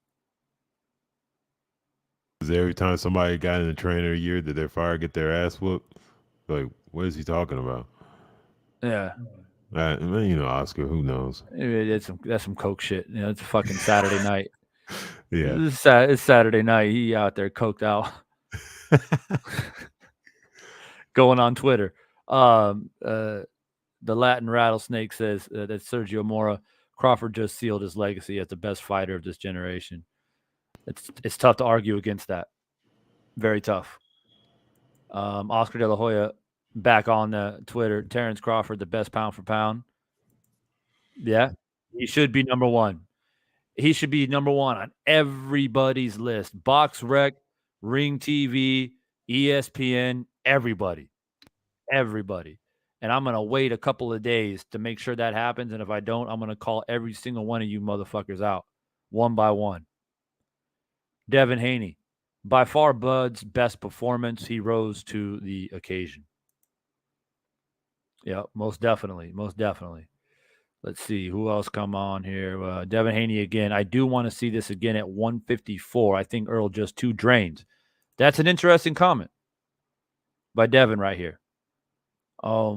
Every time somebody got in the trainer a year, did their fire get their ass whooped? Like, what is he talking about? Yeah. Oscar, who knows? Maybe that's some coke shit. It's a fucking Saturday night. Yeah. It's Saturday night. He out there coked out. Going on Twitter. The Latin Rattlesnake says that Sergio Mora, Crawford just sealed his legacy as the best fighter of this generation. It's tough to argue against that. Very tough. Oscar de la Hoya back on the Twitter. Terrence Crawford, the best pound for pound. Yeah, he should be number one. He should be number one on everybody's list. Box Rec, Ring TV, ESPN, everybody. And I'm going to wait a couple of days to make sure that happens. And if I don't, I'm going to call every single one of you motherfuckers out one by one. Devin Haney, by far Bud's best performance. He rose to the occasion. Yeah, most definitely. Let's see who else come on here. Devin Haney again. I do want to see this again at 154. I think Earl just too drained. That's an interesting comment by Devin right here. A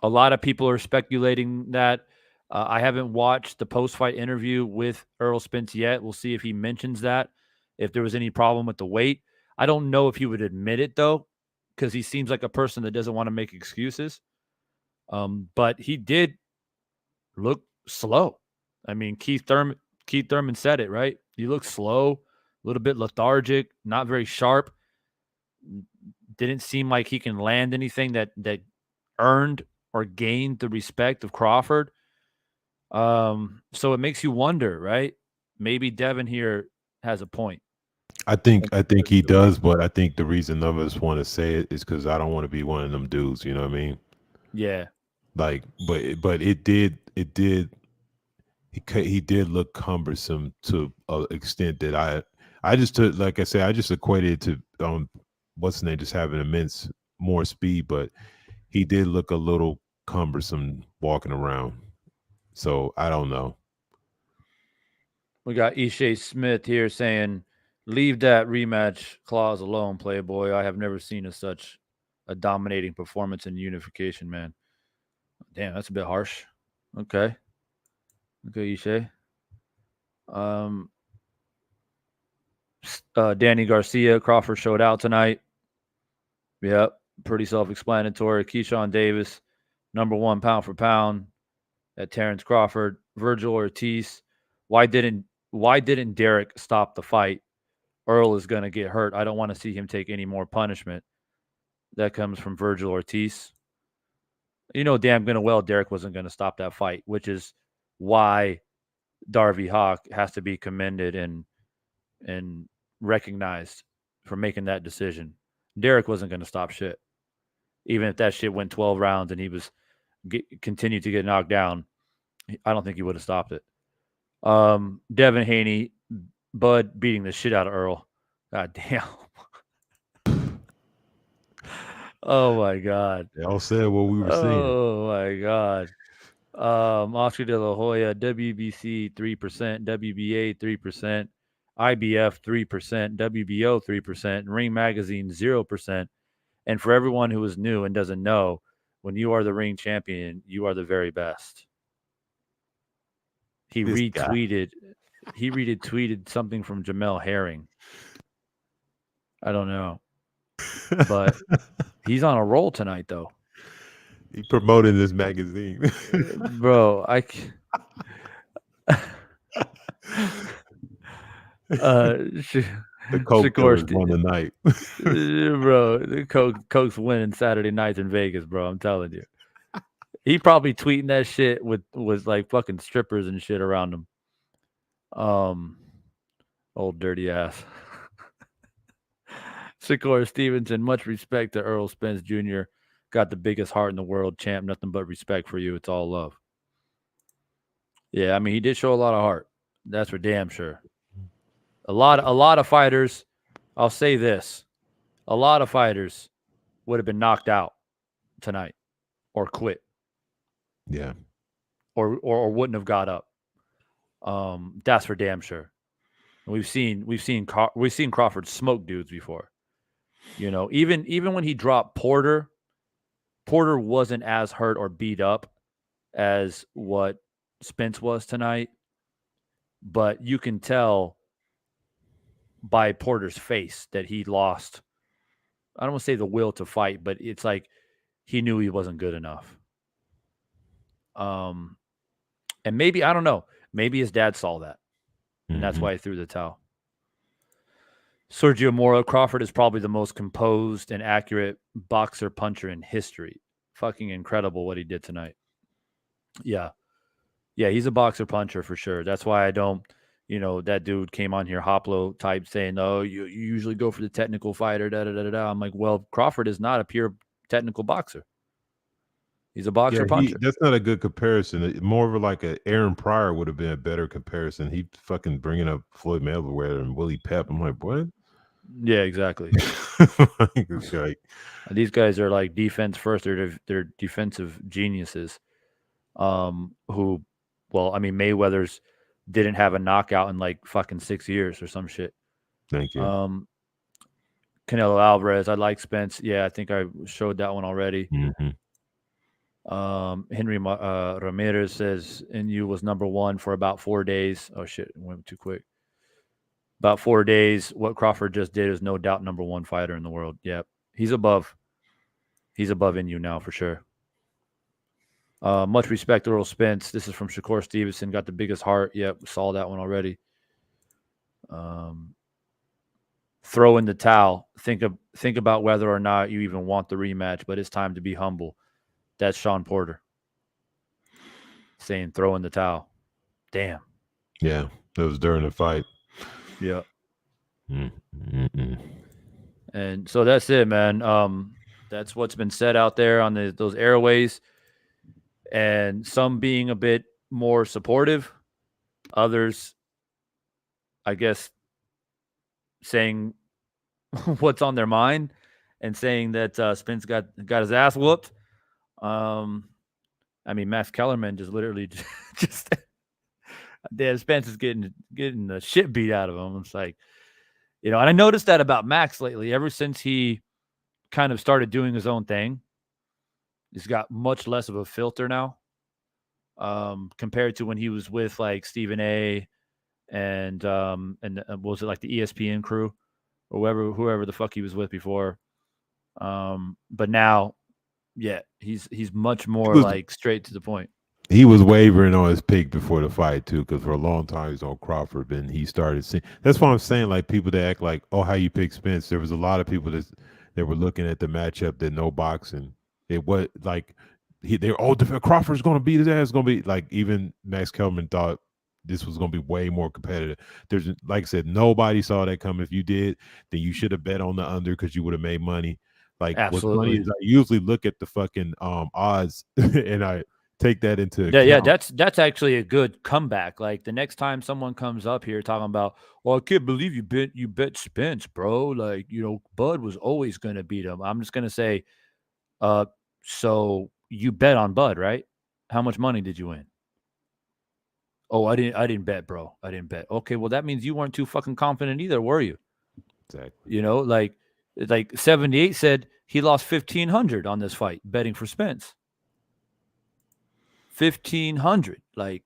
lot of people are speculating that. I haven't watched the post-fight interview with Earl Spence yet. We'll see if he mentions that, if there was any problem with the weight. I don't know if he would admit it, though, because he seems like a person that doesn't want to make excuses. But he did look slow. I mean, Keith Thurman said it, right? He looked slow, a little bit lethargic, not very sharp. Didn't seem like he can land anything that earned or gained the respect of Crawford. So it makes you wonder, right? Maybe Devin here has a point. I think he does, but I think the reason none of us want to say it is because I don't want to be one of them dudes. You know what I mean? Yeah. Like, but it did. He did look cumbersome to an extent that I just took, like I said, I just equated it to what's the name, just having immense more speed, but he did look a little cumbersome walking around. So I don't know. We got Ishay Smith here saying, leave that rematch clause alone, Playboy. I have never seen such a dominating performance in unification, man. Damn, that's a bit harsh. Okay, Ishay. Danny Garcia, Crawford showed out tonight. Yep, pretty self-explanatory. Keyshawn Davis, number one pound for pound at Terrence Crawford. Virgil Ortiz, why didn't Derek stop the fight? Earl is going to get hurt. I don't want to see him take any more punishment. That comes from Virgil Ortiz. You know damn good and well Derek wasn't going to stop that fight, which is why Darby Hawk has to be commended and recognized for making that decision. Derek wasn't going to stop shit, even if that shit went 12 rounds and he was continued to get knocked down. I don't think he would have stopped it. Devin Haney, Bud beating the shit out of Earl. God damn. Oh my God. They all said what we were saying. Oh my God. Oscar De La Hoya, WBC 3%, WBA 3%, IBF 3%, WBO 3%, Ring Magazine 0%. And for everyone who is new and doesn't know, when you are the ring champion, you are the very best. He retweeted something from Jamel Herring. I don't know. But he's on a roll tonight, though. He promoted this magazine. Bro, the Coke dealers won the night. Bro, the Coke's winning Saturday nights in Vegas, bro. I'm telling you. He probably tweeting that shit with like fucking strippers and shit around him. Old dirty ass. Shakur Stevenson, much respect to Earl Spence Jr. Got the biggest heart in the world, champ. Nothing but respect for you. It's all love. Yeah, I mean, he did show a lot of heart. That's for damn sure. A lot of fighters, I'll say this. A lot of fighters would have been knocked out tonight or quit. Yeah. Or wouldn't have got up. That's for damn sure. We've seen Crawford smoke dudes before. You know, even when he dropped Porter wasn't as hurt or beat up as what Spence was tonight. But you can tell by Porter's face that he lost. I don't want to say the will to fight, but it's like he knew he wasn't good enough. And maybe, I don't know, maybe his dad saw that. And that's why he threw the towel. Sergio Mora, Crawford is probably the most composed and accurate boxer puncher in history. Fucking incredible what he did tonight. Yeah. Yeah, he's a boxer puncher for sure. That's why I don't, that dude came on here, Hoplo type, saying, oh, you usually go for the technical fighter, da-da-da-da-da. I'm like, well, Crawford is not a pure technical boxer. He's a boxer puncher. That's not a good comparison. More of like a Aaron Pryor would have been a better comparison. He fucking bringing up Floyd Mayweather and Willie Pep. I'm like, what? Yeah, exactly. These guys are like defense first. They're defensive geniuses. Who, well, I mean, Mayweather's didn't have a knockout in like fucking 6 years or some shit. Thank you. Canelo Alvarez. I like Spence. Yeah, I think I showed that one already. Henry Ramirez says NU was number one for about 4 days. Oh shit, it went too quick. About 4 days. What Crawford just did is no doubt number one fighter in the world. Yep. He's above NU now for sure. Much respect to Earl Spence. This is from Shakur Stevenson. Got the biggest heart. Yep, saw that one already. Throw in the towel. Think about whether or not you even want the rematch, but it's time to be humble. That's Sean Porter saying throw in the towel. Damn. Yeah, that was during the fight. Yeah. And so that's it, man. That's what's been said out there on those airways. And some being a bit more supportive, others, I guess, saying what's on their mind and saying that Spence got his ass whooped. I mean, Max Kellerman just literally just damn, Spence is getting the shit beat out of him. It's like, and I noticed that about Max lately. Ever since he kind of started doing his own thing, he's got much less of a filter now, compared to when he was with like Stephen A. and was it like the ESPN crew or whoever the fuck he was with before. But now, yeah, he's much more like straight to the point. He was wavering on his pick before the fight too, because for a long time he was on Crawford, and he started seeing. That's why I'm saying, like, people that act like, oh, how you pick Spence. There was a lot of people that were looking at the matchup that know boxing. It was like Crawford's going to beat his ass. Going to be like, even Max Kellerman thought this was going to be way more competitive. There's, like I said, nobody saw that coming. If you did, then you should have bet on the under because you would have made money. Like what's funny is I usually look at the fucking odds and I take that into account. Yeah, that's actually a good comeback. Like the next time someone comes up here talking about, well, I can't believe you bet Spence, bro. Like, Bud was always going to beat him. I'm just going to say, so you bet on Bud, right? How much money did you win? Oh, I didn't bet, bro. I didn't bet. Okay, well that means you weren't too fucking confident either, were you? Exactly. Like 78 said he lost 1,500 on this fight betting for Spence. 1,500. Like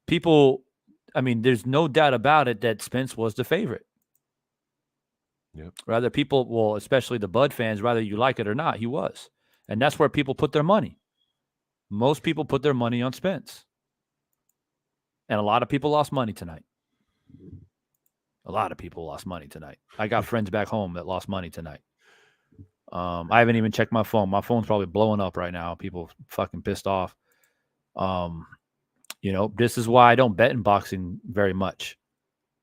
people, I mean, there's no doubt about it that Spence was the favorite. Yep. Rather people, well, especially the Bud fans, whether you like it or not, he was. And that's where people put their money. Most people put their money on Spence. And a lot of people lost money tonight. A lot of people lost money tonight. I got friends back home that lost money tonight. I haven't even checked my phone. My phone's probably blowing up right now. People fucking pissed off. This is why I don't bet in boxing very much.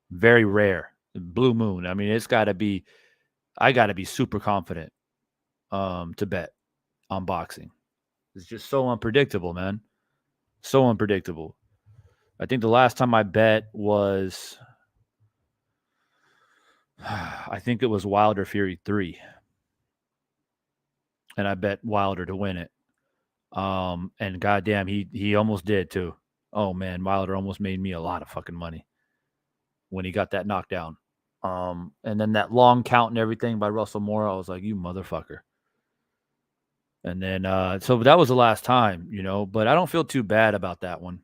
Very rare. Blue moon. I mean, I got to be super confident to bet on boxing. It's just so unpredictable, man. So unpredictable. I think the last time I bet was, I think it was Wilder Fury 3. And I bet Wilder to win it. And goddamn, he almost did too. Oh man, Wilder almost made me a lot of fucking money when he got that knockdown. And then that long count and everything by Russell Moore, I was like, you motherfucker. And then so that was the last time, but I don't feel too bad about that one.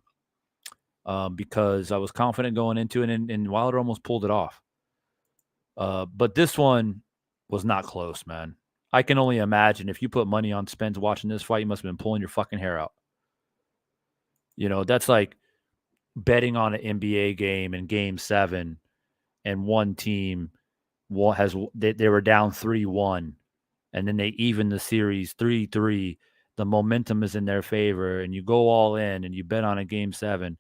Because I was confident going into it, and Wilder almost pulled it off. But this one was not close, man. I can only imagine if you put money on Spence watching this fight, you must have been pulling your fucking hair out. That's like betting on an NBA game in Game 7, and one team they were down 3-1, and then they even the series 3-3. The momentum is in their favor, and you go all in, and you bet on a Game 7,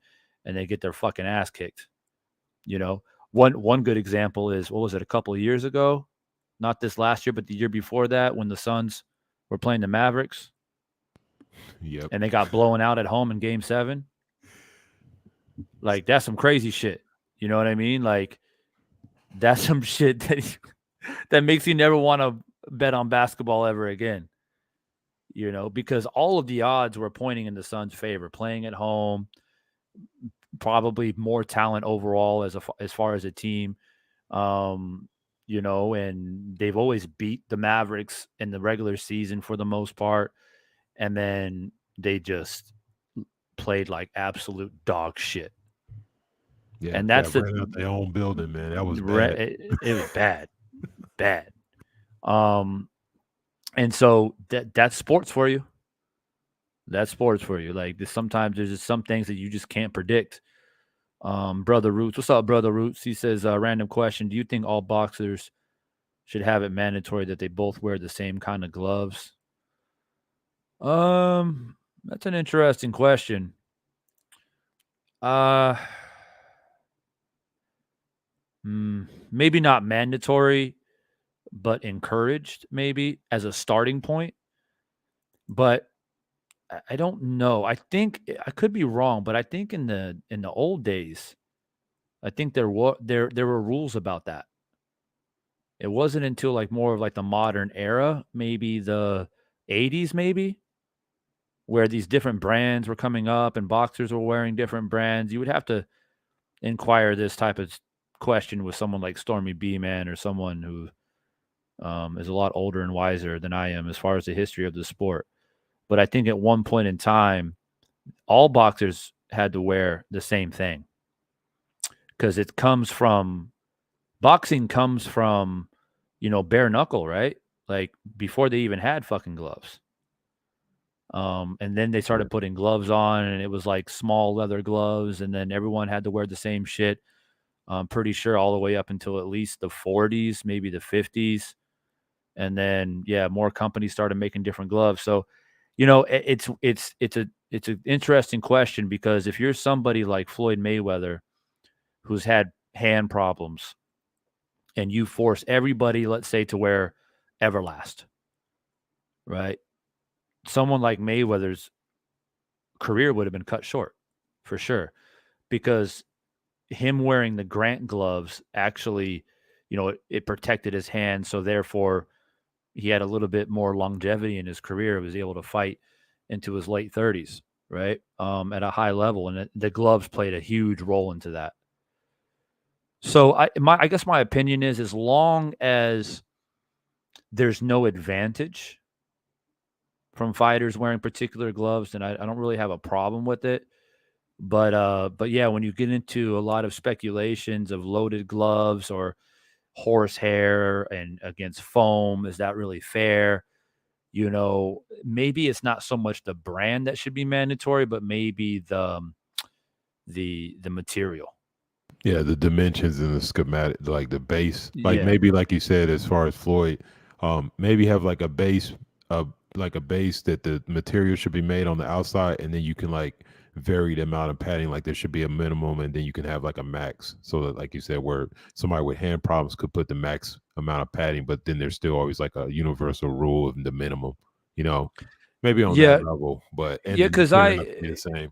and they get their fucking ass kicked. One good example is, what was it, a couple of years ago? Not this last year, but the year before that, when the Suns were playing the Mavericks. Yep. And they got blown out at home in Game 7. Like, that's some crazy shit. You know what I mean? Like, that's some shit that makes you never want to bet on basketball ever again. Because all of the odds were pointing in the Suns' favor. Playing at home, probably more talent overall as far as a team. And they've always beat the Mavericks in the regular season for the most part. And then they just played like absolute dog shit. Yeah, and that's ran out their own building, man. That was bad. It was bad, bad. And so that's sports for you. That's sports for you. Like sometimes there's just some things that you just can't predict. Brother Roots, what's up, Brother Roots? He says, random question: do you think all boxers should have it mandatory that they both wear the same kind of gloves? That's an interesting question. Maybe not mandatory, but encouraged maybe as a starting point. But I don't know. I think I could be wrong, but I think in the old days, I think there were rules about that. It wasn't until like more of like the modern era, maybe the 80s, maybe, where these different brands were coming up and boxers were wearing different brands. You would have to inquire this type of question with someone like Stormy B-Man or someone who is a lot older and wiser than I am as far as the history of the sport. But I think at one point in time, all boxers had to wear the same thing because boxing comes from, bare knuckle, right? Like before they even had fucking gloves. And then they started putting gloves on, and it was like small leather gloves, and then everyone had to wear the same shit. I'm pretty sure all the way up until at least the 40s, maybe the 50s. And then, more companies started making different gloves. So, it's it's an interesting question, because if you're somebody like Floyd Mayweather who's had hand problems and you force everybody, let's say, to wear Everlast, right? Someone like Mayweather's career would have been cut short for sure, because him wearing the Grant gloves actually, it protected his hand. So therefore, he had a little bit more longevity in his career. He was able to fight into his late 30s, right? At a high level. And the gloves played a huge role into that. So I guess my opinion is, as long as there's no advantage from fighters wearing particular gloves, then I don't really have a problem with it. But yeah, when you get into a lot of speculations of loaded gloves or horsehair and against foam, is that really fair? Maybe it's not so much the brand that should be mandatory, but maybe the material. Yeah, the dimensions and the schematic, like the base, like Yeah. maybe like you said, as far as Floyd, maybe have like a base, that the material should be made on the outside, and then you can like vary the amount of padding. Like there should be a minimum, and then you can have like a max. So that, like you said, where somebody with hand problems could put the max amount of padding, but then there's still always like a universal rule of the minimum. Maybe on that level, but and the because material has to be the same.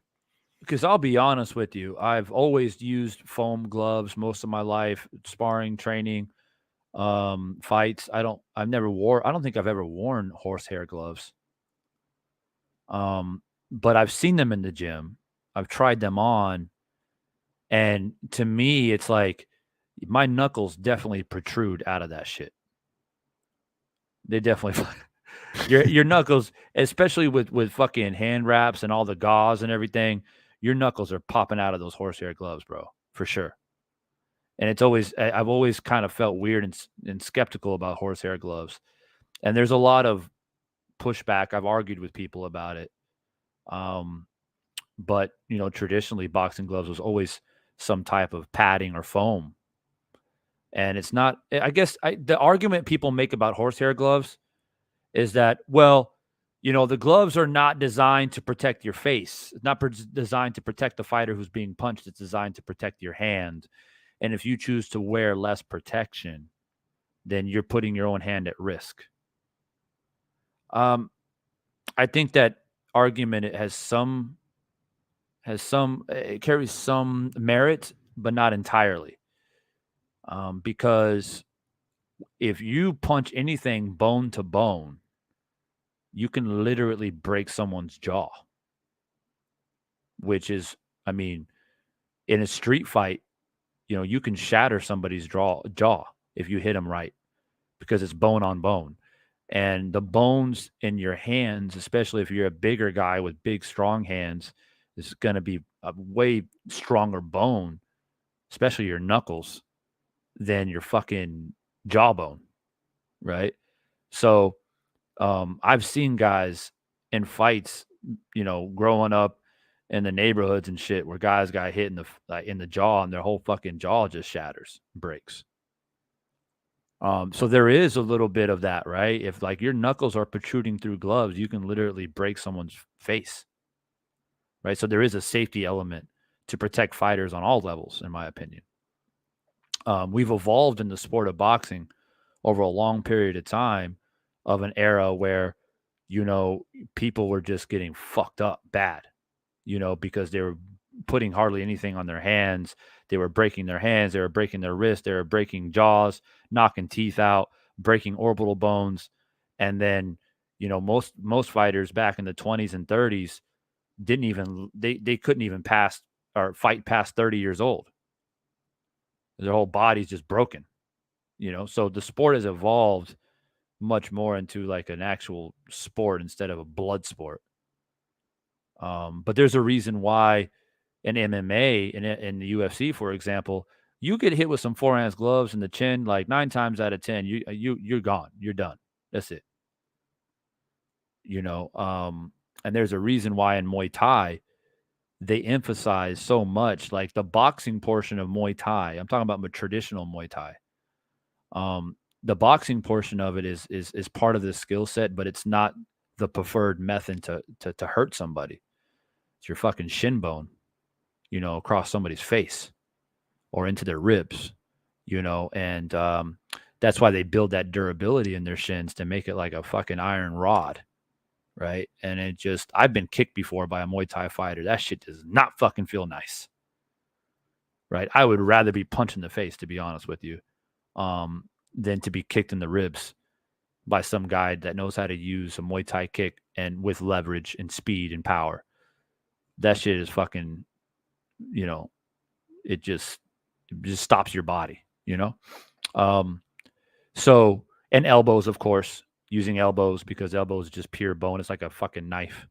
Because I'll be honest with you, I've always used foam gloves most of my life, sparring, training, fights. I don't think I've ever worn horsehair gloves. But I've seen them in the gym. I've tried them on, and to me, it's like my knuckles definitely protrude out of that shit. They definitely your knuckles, especially with fucking hand wraps and all the gauze and everything, your knuckles are popping out of those horsehair gloves, bro, for sure. And I've always kind of felt weird and skeptical about horsehair gloves. And there's a lot of pushback. I've argued with people about it. But traditionally boxing gloves was always some type of padding or foam. And it's not, I guess the argument people make about horsehair gloves is that, well, the gloves are not designed to protect your face. It's not designed to protect the fighter who's being punched. It's designed to protect your hand. And if you choose to wear less protection, then you're putting your own hand at risk. I think that argument it carries some merit, but not entirely. Because if you punch anything bone to bone, you can literally break someone's jaw. Which is, in a street fight, you can shatter somebody's jaw if you hit them right, because it's bone on bone. And the bones in your hands, especially if you're a bigger guy with big, strong hands, is going to be a way stronger bone, especially your knuckles, than your fucking jawbone, right? So I've seen guys in fights, growing up in the neighborhoods and shit, where guys got hit in the jaw and their whole fucking jaw just shatters, breaks. So there is a little bit of that, right? If like your knuckles are protruding through gloves, you can literally break someone's face, right? So there is a safety element to protect fighters on all levels, in my opinion. We've evolved in the sport of boxing over a long period of time of an era where, people were just getting fucked up bad, because they were putting hardly anything on their hands. They were breaking their hands. They were breaking their wrists. They were breaking jaws, knocking teeth out, breaking orbital bones. And then, most fighters back in the 20s and 30s they couldn't even pass or fight past 30 years old. Their whole body's just broken, So the sport has evolved much more into like an actual sport instead of a blood sport. But there's a reason why in MMA and in the UFC, for example, you get hit with some 4-ounce gloves in the chin, like 9 times out of 10, you're gone. You're done. That's it. And there's a reason why in Muay Thai they emphasize so much, like the boxing portion of Muay Thai. I'm talking about traditional Muay Thai. The boxing portion of it is part of the skill set, but it's not the preferred method to hurt somebody. It's your fucking shin bone, across somebody's face or into their ribs, and that's why they build that durability in their shins to make it like a fucking iron rod, right? And I've been kicked before by a Muay Thai fighter. That shit does not fucking feel nice, right? I would rather be punched in the face, to be honest with you, than to be kicked in the ribs by some guy that knows how to use a Muay Thai kick and with leverage and speed and power. That shit is fucking, it just stops your body, So, and elbows, of course, using elbows, because elbows is just pure bone. It's like a fucking knife,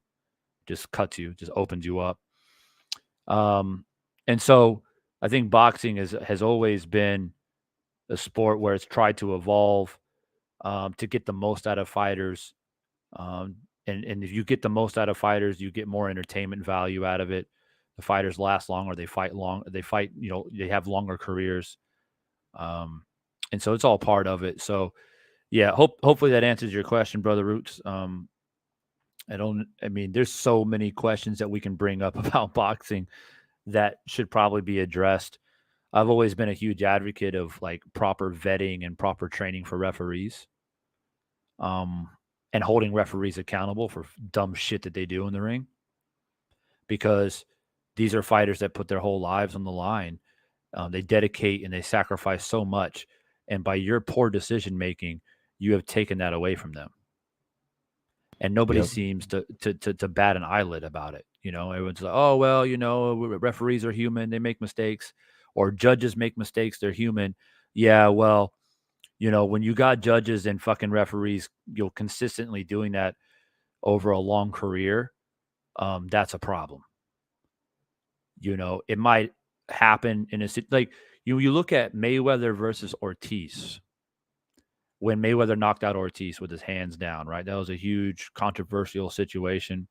just cuts you, just opens you up. And so I think boxing has always been a sport where it's tried to evolve to get the most out of fighters. And if you get the most out of fighters, you get more entertainment value out of it. The fighters last longer. They fight long. They fight. They have longer careers. And so it's all part of it. So, yeah. Hopefully that answers your question, Brother Roots. There's so many questions that we can bring up about boxing that should probably be addressed. I've always been a huge advocate of like proper vetting and proper training for referees. And holding referees accountable for dumb shit that they do in the ring. Because these are fighters that put their whole lives on the line. They dedicate and they sacrifice so much. And by your poor decision-making, you have taken that away from them. And nobody seems to bat an eyelid about it. Everyone's like, oh, well, referees are human. They make mistakes. Or judges make mistakes. They're human. Yeah, well, when you got judges and fucking referees, consistently doing that over a long career, that's a problem. It might happen in like you look at Mayweather versus Ortiz. When Mayweather knocked out Ortiz with his hands down, right? That was a huge controversial situation.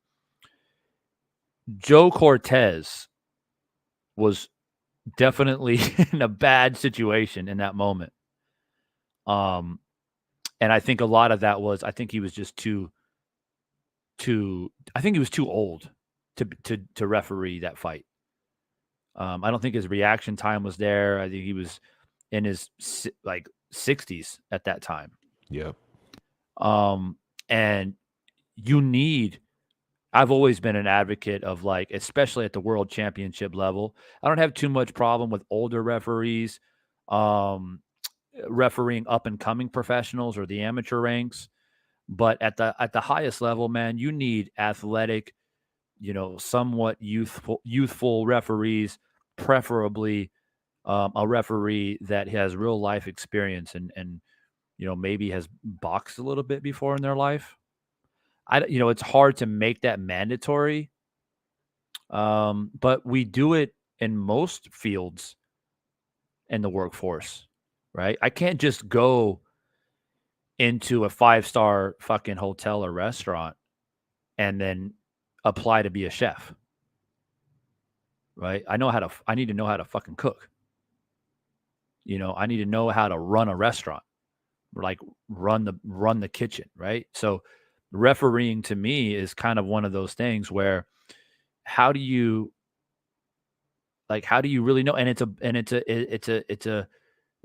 Joe Cortez was definitely in a bad situation in that moment. And I think a lot of that was, I think he was just too old to referee that fight. I don't think his reaction time was there. I think he was in his 60s at that time. Yep. And I've always been an advocate of especially at the world championship level. I don't have too much problem with older referees, refereeing up and coming professionals or the amateur ranks. But at the highest level, man, you need athletic, somewhat youthful referees, preferably a referee that has real life experience and maybe has boxed a little bit before in their life. It's hard to make that mandatory, but we do it in most fields in the workforce, right? I can't just go into a 5-star fucking hotel or restaurant and then apply to be a chef, right? I need to know how to fucking cook. I need to know how to run a restaurant, run the kitchen, right? So refereeing to me is kind of one of those things where how do you really know? And it's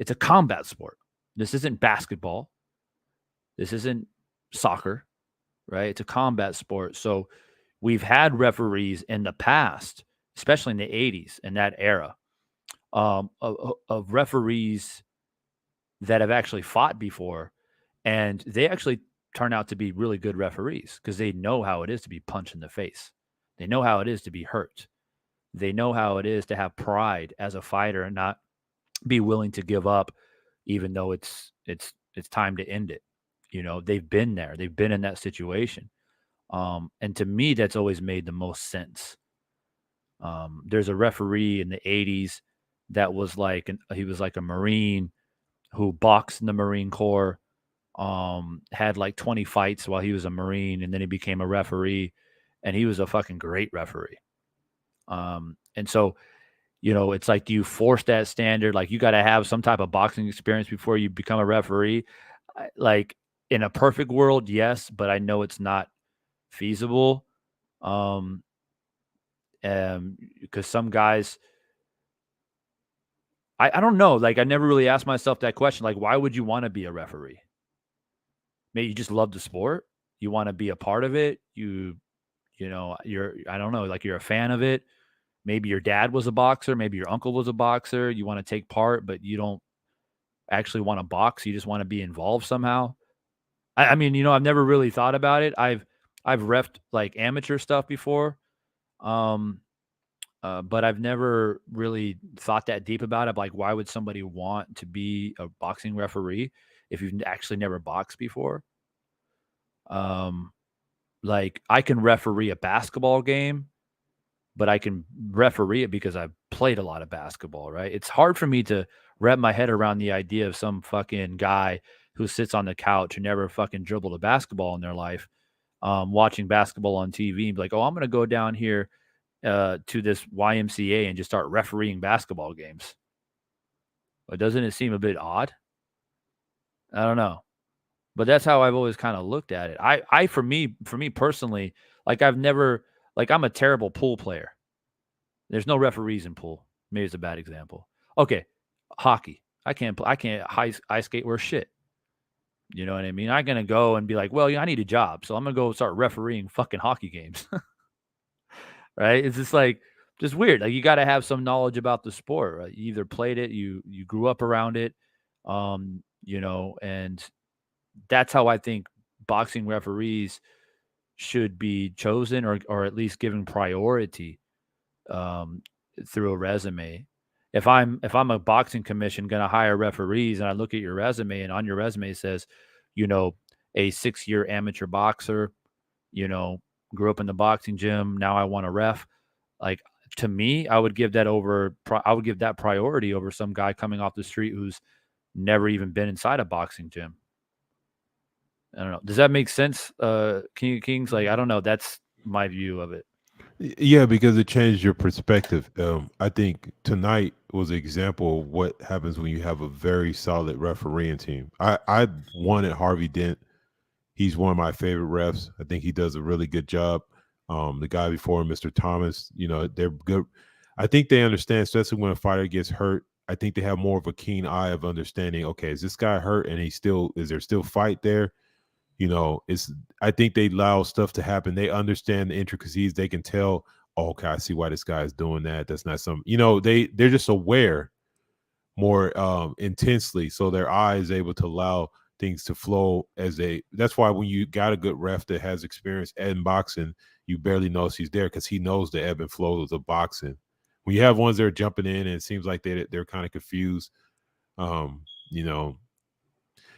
a combat sport. This isn't basketball. This isn't soccer, right? It's a combat sport. So we've had referees in the past, especially in the 80s, in that era, of referees that have actually fought before, and they actually turn out to be really good referees because they know how it is to be punched in the face. They know how it is to be hurt. They know how it is to have pride as a fighter and not be willing to give up, even though it's time to end it. They've been there. They've been in that situation. And to me, that's always made the most sense. There's a referee in the 80s that was he was like a Marine who boxed in the Marine Corps, had 20 fights while he was a Marine, and then he became a referee, and he was a fucking great referee. And so, it's do you force that standard? You got to have some type of boxing experience before you become a referee. In a perfect world, yes, but I know it's not feasible. Because some guys, I don't know. Like, I never really asked myself that question. Like, why would you want to be a referee? Maybe you just love the sport. You want to be a part of it. You know, I don't know, like you're a fan of it. Maybe your dad was a boxer. Maybe your uncle was a boxer. You want to take part, but you don't actually want to box. You just want to be involved somehow. I mean, you know, I've never really thought about it. I've reffed like amateur stuff before. But I've never really thought that deep about it. Like, why would somebody want to be a boxing referee if you've actually never boxed before? Like, I can referee a basketball game, but I can referee it because I've played a lot of basketball, right? It's hard for me to wrap my head around the idea of some fucking guy who sits on the couch who never fucking dribbled a basketball in their life, watching basketball on TV and be like, oh, I'm going to go down here to this YMCA and just start refereeing basketball games. But doesn't it seem a bit odd? I don't know. But that's how I've always kind of looked at it. I for me personally, like I'm a terrible pool player. There's no referees in pool. Maybe it's a bad example. Okay, hockey. I can't ice skate worth shit. You know what I mean? I'm gonna go and be like, well, yeah, I need a job, so I'm gonna go start refereeing fucking hockey games. Right? It's just weird. Like, you got to have some knowledge about the sport. Right? You either played it, you grew up around it, you know, and that's how I think boxing referees should be chosen, or at least given priority through a resume. If I'm a boxing commission going to hire referees, and I look at your resume, and on your resume it says, you know, a 6-year amateur boxer, you know, grew up in the boxing gym. Now I want to ref. Like, to me, I would give that priority over some guy coming off the street who's never even been inside a boxing gym. I don't know. Does that make sense? King of Kings? Like, I don't know. That's my view of it. Yeah, because it changed your perspective. I think tonight was an example of what happens when you have a very solid refereeing team. I wanted Harvey Dent. He's one of my favorite refs. I think he does a really good job. The guy before him, Mr. Thomas, you know, they're good. I think they understand, especially when a fighter gets hurt. I think they have more of a keen eye of understanding, okay, is this guy hurt and is there still fight there? You know, I think they allow stuff to happen. They understand the intricacies. They can tell, oh, okay, I see why this guy is doing that. That's not some, you know, they're just aware more intensely. So their eye is able to allow things to flow that's why when you got a good ref that has experience in boxing, you barely notice he's there because he knows the ebb and flows of boxing. When you have ones that are jumping in and it seems like they're kind of confused, you know,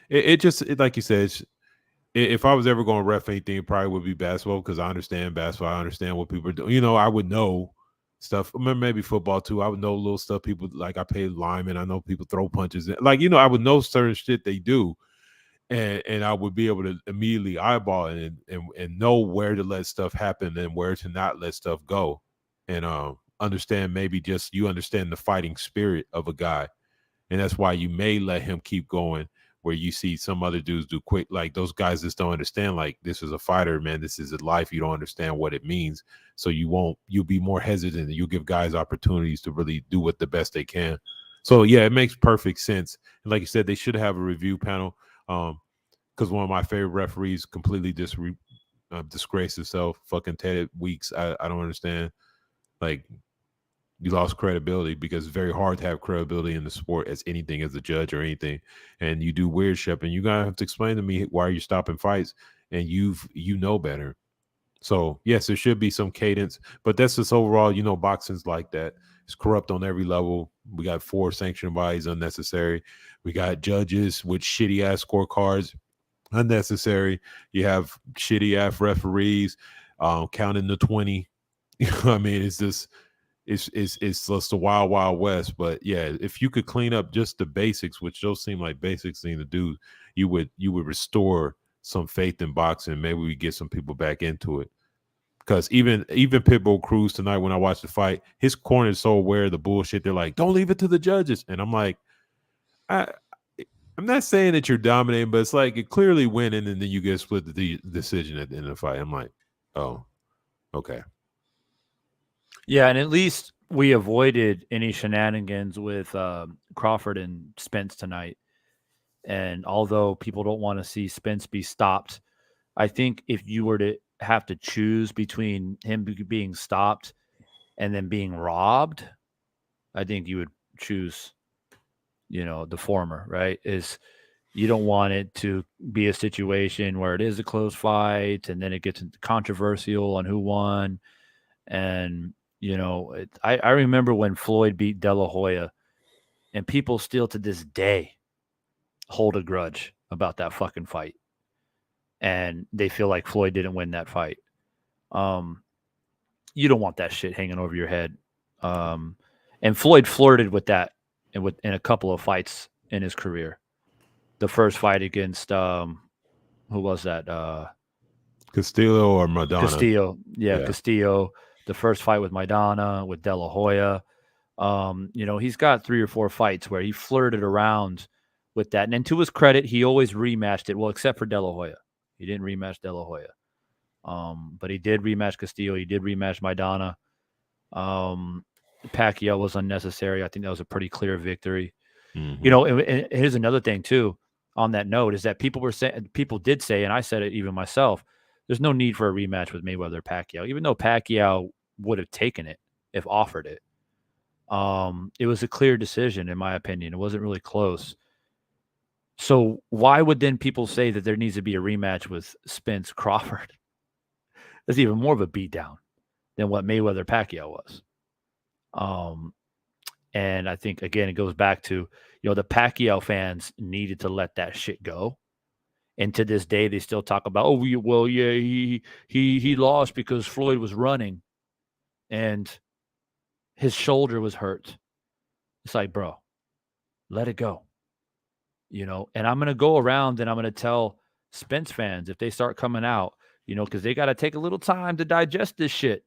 it just like you said, if I was ever going to ref anything, it probably would be basketball because I understand basketball. I understand what people are doing. You know, I would know stuff. Maybe football too. I would know little stuff. People like I pay linemen. I know people throw punches. Like, you know, I would know certain shit they do. And I would be able to immediately eyeball it and know where to let stuff happen and where to not let stuff go. And understand, maybe just you understand the fighting spirit of a guy. And that's why you may let him keep going, where you see some other dudes do quick, like those guys just don't understand, like, this is a fighter, man, this is a life. You don't understand what it means. So you'll be more hesitant, and you'll give guys opportunities to really do what the best they can. So yeah, it makes perfect sense. And like you said, they should have a review panel. Because one of my favorite referees completely disgraced himself, fucking Ted Weeks. I don't understand. Like, you lost credibility, because it's very hard to have credibility in the sport as anything, as a judge or anything. And you do weird shit, and you gotta have to explain to me why you're stopping fights, and you know better. So yes, there should be some cadence, but that's just overall, you know, boxing's like that. It's corrupt on every level. We got 4 sanctioning bodies, unnecessary. We got judges with shitty ass scorecards, unnecessary. You have shitty ass referees counting the 20. You know what I mean? It's just the wild west. But yeah, if you could clean up just the basics, which those seem like basics thing to do, you would restore some faith in boxing. Maybe we get some people back into it. Because even Pitbull Cruz tonight, when I watched the fight, his corner is so aware of the bullshit. They're like, don't leave it to the judges. And I'm like, I'm not saying that you're dominating, but it's like it clearly winning, and then you get split the decision at the end of the fight. I'm like, oh, okay. Yeah, and at least we avoided any shenanigans with Crawford and Spence tonight. And although people don't want to see Spence be stopped, I think if you were to have to choose between him being stopped and then being robbed, I think you would choose, the former, right? Is you don't want it to be a situation where it is a close fight and then it gets controversial on who won. And, I remember when Floyd beat De La Hoya, and people still to this day hold a grudge about that fucking fight. And they feel like Floyd didn't win that fight. You don't want that shit hanging over your head. And Floyd flirted with that in a couple of fights in his career. The first fight against who was that? Castillo or Madonna? Castillo. Yeah, Castillo. The first fight with Maidana, with De La Hoya. He's got 3 or 4 fights where he flirted around with that. And then to his credit, he always rematched it. Well, except for De La Hoya. He didn't rematch De La Hoya. But he did rematch Castillo. He did rematch Maidana. Pacquiao was unnecessary. I think that was a pretty clear victory. Mm-hmm. And here's another thing too. On that note, is that people did say, and I said it even myself, there's no need for a rematch with Mayweather Pacquiao, even though Pacquiao would have taken it if offered it. It was a clear decision, in my opinion. It wasn't really close. So why would then people say that there needs to be a rematch with Spence Crawford? That's even more of a beatdown than what Mayweather Pacquiao was. And I think, again, it goes back to, the Pacquiao fans needed to let that shit go. And to this day, they still talk about, he lost because Floyd was running and his shoulder was hurt. It's like, bro, let it go. And I'm going to go around and I'm going to tell Spence fans, if they start coming out, because they got to take a little time to digest this shit.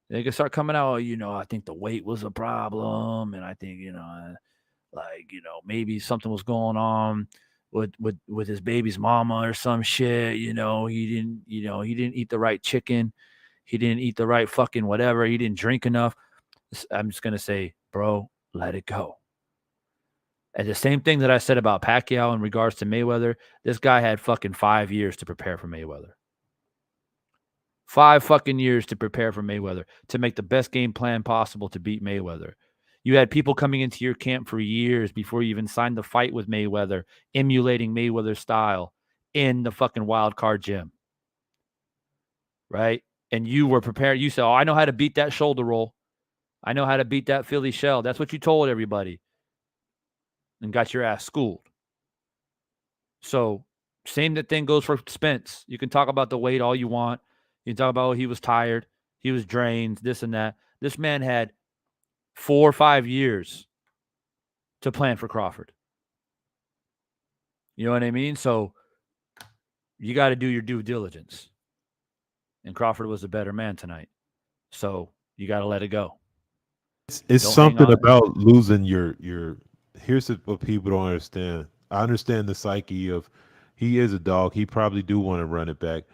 They can start coming out, I think the weight was a problem. And I think, maybe something was going on with his baby's mama or some shit. He didn't eat the right chicken. He didn't eat the right fucking whatever. He didn't drink enough. I'm just going to say, bro, let it go. And the same thing that I said about Pacquiao in regards to Mayweather, this guy had fucking 5 years to prepare for Mayweather. 5 fucking years to prepare for Mayweather, to make the best game plan possible to beat Mayweather. You had people coming into your camp for years before you even signed the fight with Mayweather, emulating Mayweather's style in the fucking wild card gym. Right? And you were prepared. You said, I know how to beat that shoulder roll. I know how to beat that Philly shell. That's what you told everybody. And got your ass schooled. So same thing goes for Spence. You can talk about the weight all you want. You can talk about he was tired. He was drained, this and that. This man had 4 or 5 years to plan for Crawford. You know what I mean? So you got to do your due diligence. And Crawford was a better man tonight. So you got to let it go. It's something about losing your here's what people don't understand. I understand the psyche of, he is a dog. He probably do want to run it back.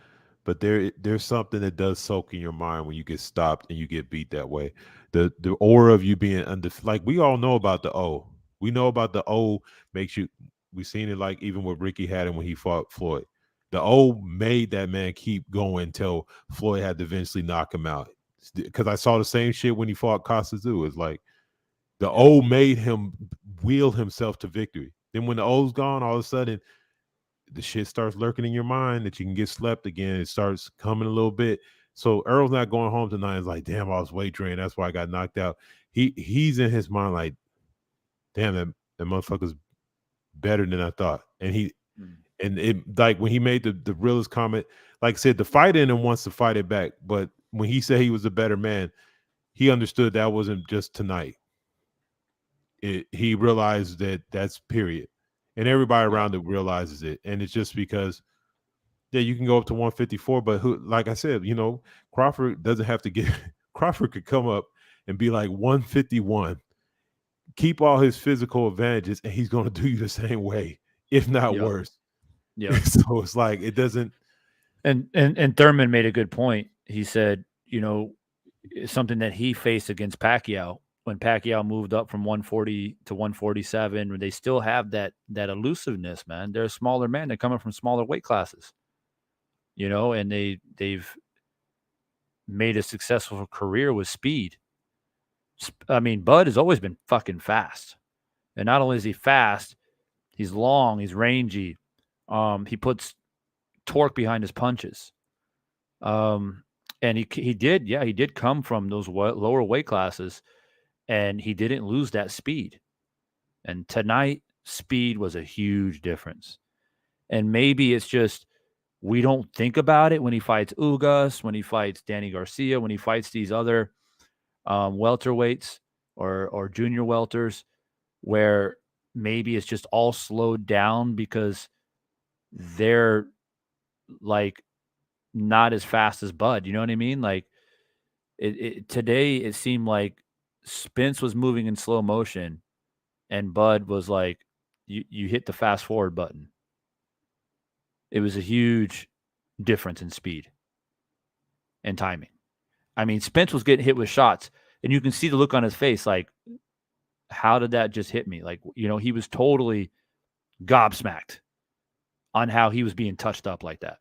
But there's something that does soak in your mind when you get stopped and you get beat that way. The aura of you being like, we all know about the O. We know about the O makes you. We've seen it like even with Ricky Hatton when he fought Floyd. The O made that man keep going until Floyd had to eventually knock him out. Because I saw the same shit when he fought Costa. It's like the O made him wheel himself to victory. Then when the O's gone, all of a sudden the shit starts lurking in your mind that you can get slept again. It starts coming a little bit. So Earl's not going home tonight. It's like, damn, I was weight drained. That's why I got knocked out. He's in his mind like, damn, that motherfucker's better than I thought. And it like when he made the realest comment, like I said, the fight in him wants to fight it back. But when he said he was a better man, he understood that wasn't just tonight. He realized that that's period. And everybody around it realizes it. And it's just because, you can go up to 154, but like I said, Crawford doesn't have to get – Crawford could come up and be like 151, keep all his physical advantages, and he's going to do you the same way, if not worse. Yeah. So it's like it doesn't – And Thurman made a good point. He said, something that he faced against Pacquiao when Pacquiao moved up from 140 to 147. They still have that elusiveness, man. They're a smaller man. They're coming from smaller weight classes, and they've made a successful career with speed. I mean, Bud has always been fucking fast. And not only is he fast, he's long, he's rangy. He puts torque behind his punches. And he did come from those lower weight classes, and he didn't lose that speed. And tonight, speed was a huge difference. And maybe it's just we don't think about it when he fights Ugas, when he fights Danny Garcia, when he fights these other welterweights or junior welters, where maybe it's just all slowed down because they're like not as fast as Bud. You know what I mean? Like today, it seemed like Spence was moving in slow motion, and Bud was like, you hit the fast forward button. It was a huge difference in speed and timing. I mean, Spence was getting hit with shots, and you can see the look on his face, like, how did that just hit me? Like, he was totally gobsmacked on how he was being touched up like that.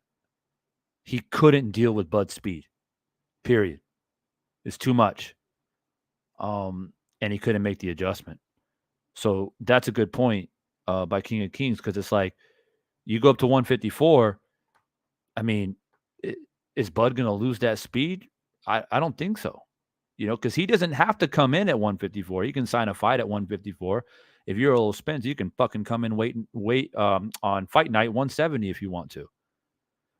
He couldn't deal with Bud's speed, period. It's too much. And he couldn't make the adjustment. So that's a good point by King of Kings, because it's like you go up to 154. I mean, is Bud going to lose that speed? I don't think so. Because he doesn't have to come in at 154. He can sign a fight at 154. If you're a little Spence, you can fucking come in wait on fight night 170 if you want to.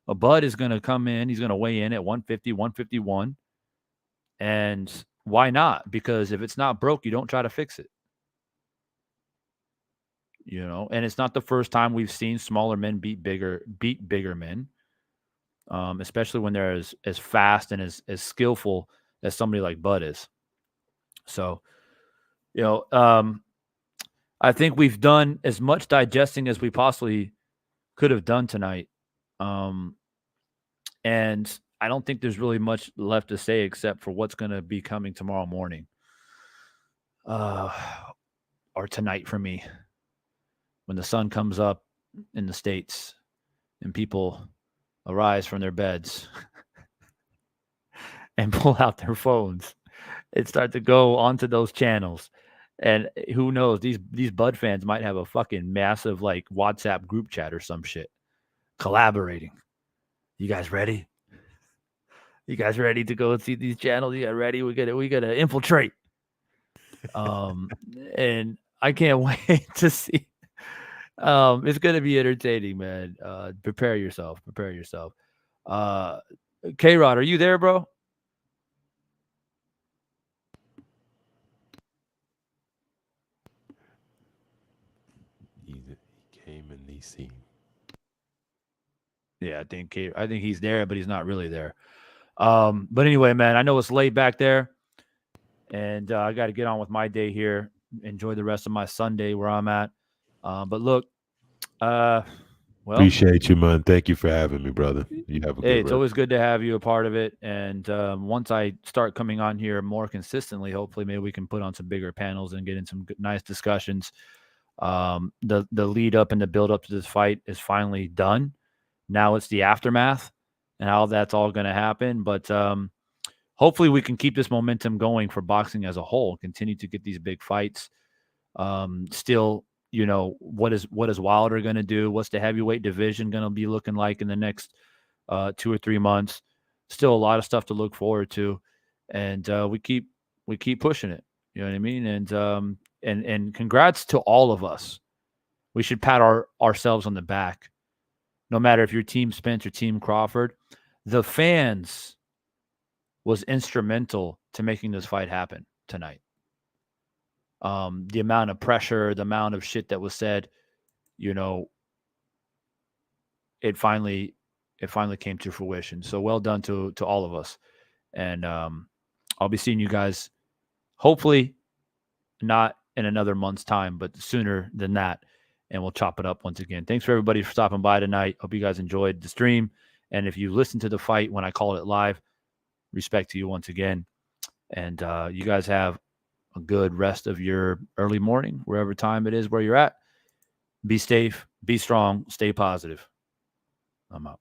A Bud is going to come in. He's going to weigh in at 150, 151. And why not? Because if it's not broke, you don't try to fix it. And it's not the first time we've seen smaller men beat bigger men, especially when they're as fast and as skillful as somebody like Bud is. So, I think we've done as much digesting as we possibly could have done tonight. And I don't think there's really much left to say except for what's going to be coming tomorrow morning. Or tonight for me. When the sun comes up in the States and people arise from their beds and pull out their phones and start to go onto those channels. And who knows, these Bud fans might have a fucking massive like WhatsApp group chat or some shit collaborating. You guys ready? You guys ready to go and see these channels? You guys ready? We gotta infiltrate. And I can't wait to see. It's gonna be entertaining, man. Prepare yourself. K-Rod, are you there, bro? He came and he seen. Yeah, I think he's there, but he's not really there. But anyway, man, I know it's late back there, and I got to get on with my day here. Enjoy the rest of my Sunday where I'm at. But look, well, appreciate you, man. Thank you for having me, brother. You have a good it's always good to have you a part of it. And once I start coming on here more consistently, hopefully maybe we can put on some bigger panels and get in some good, nice discussions. The lead up and the build up to this fight is finally done. Now it's the aftermath and how that's all going to happen. But hopefully we can keep this momentum going for boxing as a whole, continue to get these big fights. Still, what is Wilder going to do? What's the heavyweight division going to be looking like in the next 2 or 3 months? Still a lot of stuff to look forward to. And we keep pushing it. You know what I mean? And congrats to all of us. We should pat ourselves on the back. No matter if you're Team Spence or Team Crawford, the fans was instrumental to making this fight happen tonight. The amount of pressure, the amount of shit that was said, it finally came to fruition. So well done to all of us. And I'll be seeing you guys hopefully not in another month's time, but sooner than that. And we'll chop it up once again. Thanks for everybody for stopping by tonight. Hope you guys enjoyed the stream. And if you listened to the fight when I called it live, respect to you once again. And you guys have a good rest of your early morning, wherever time it is where you're at. Be safe, be strong, stay positive. I'm out.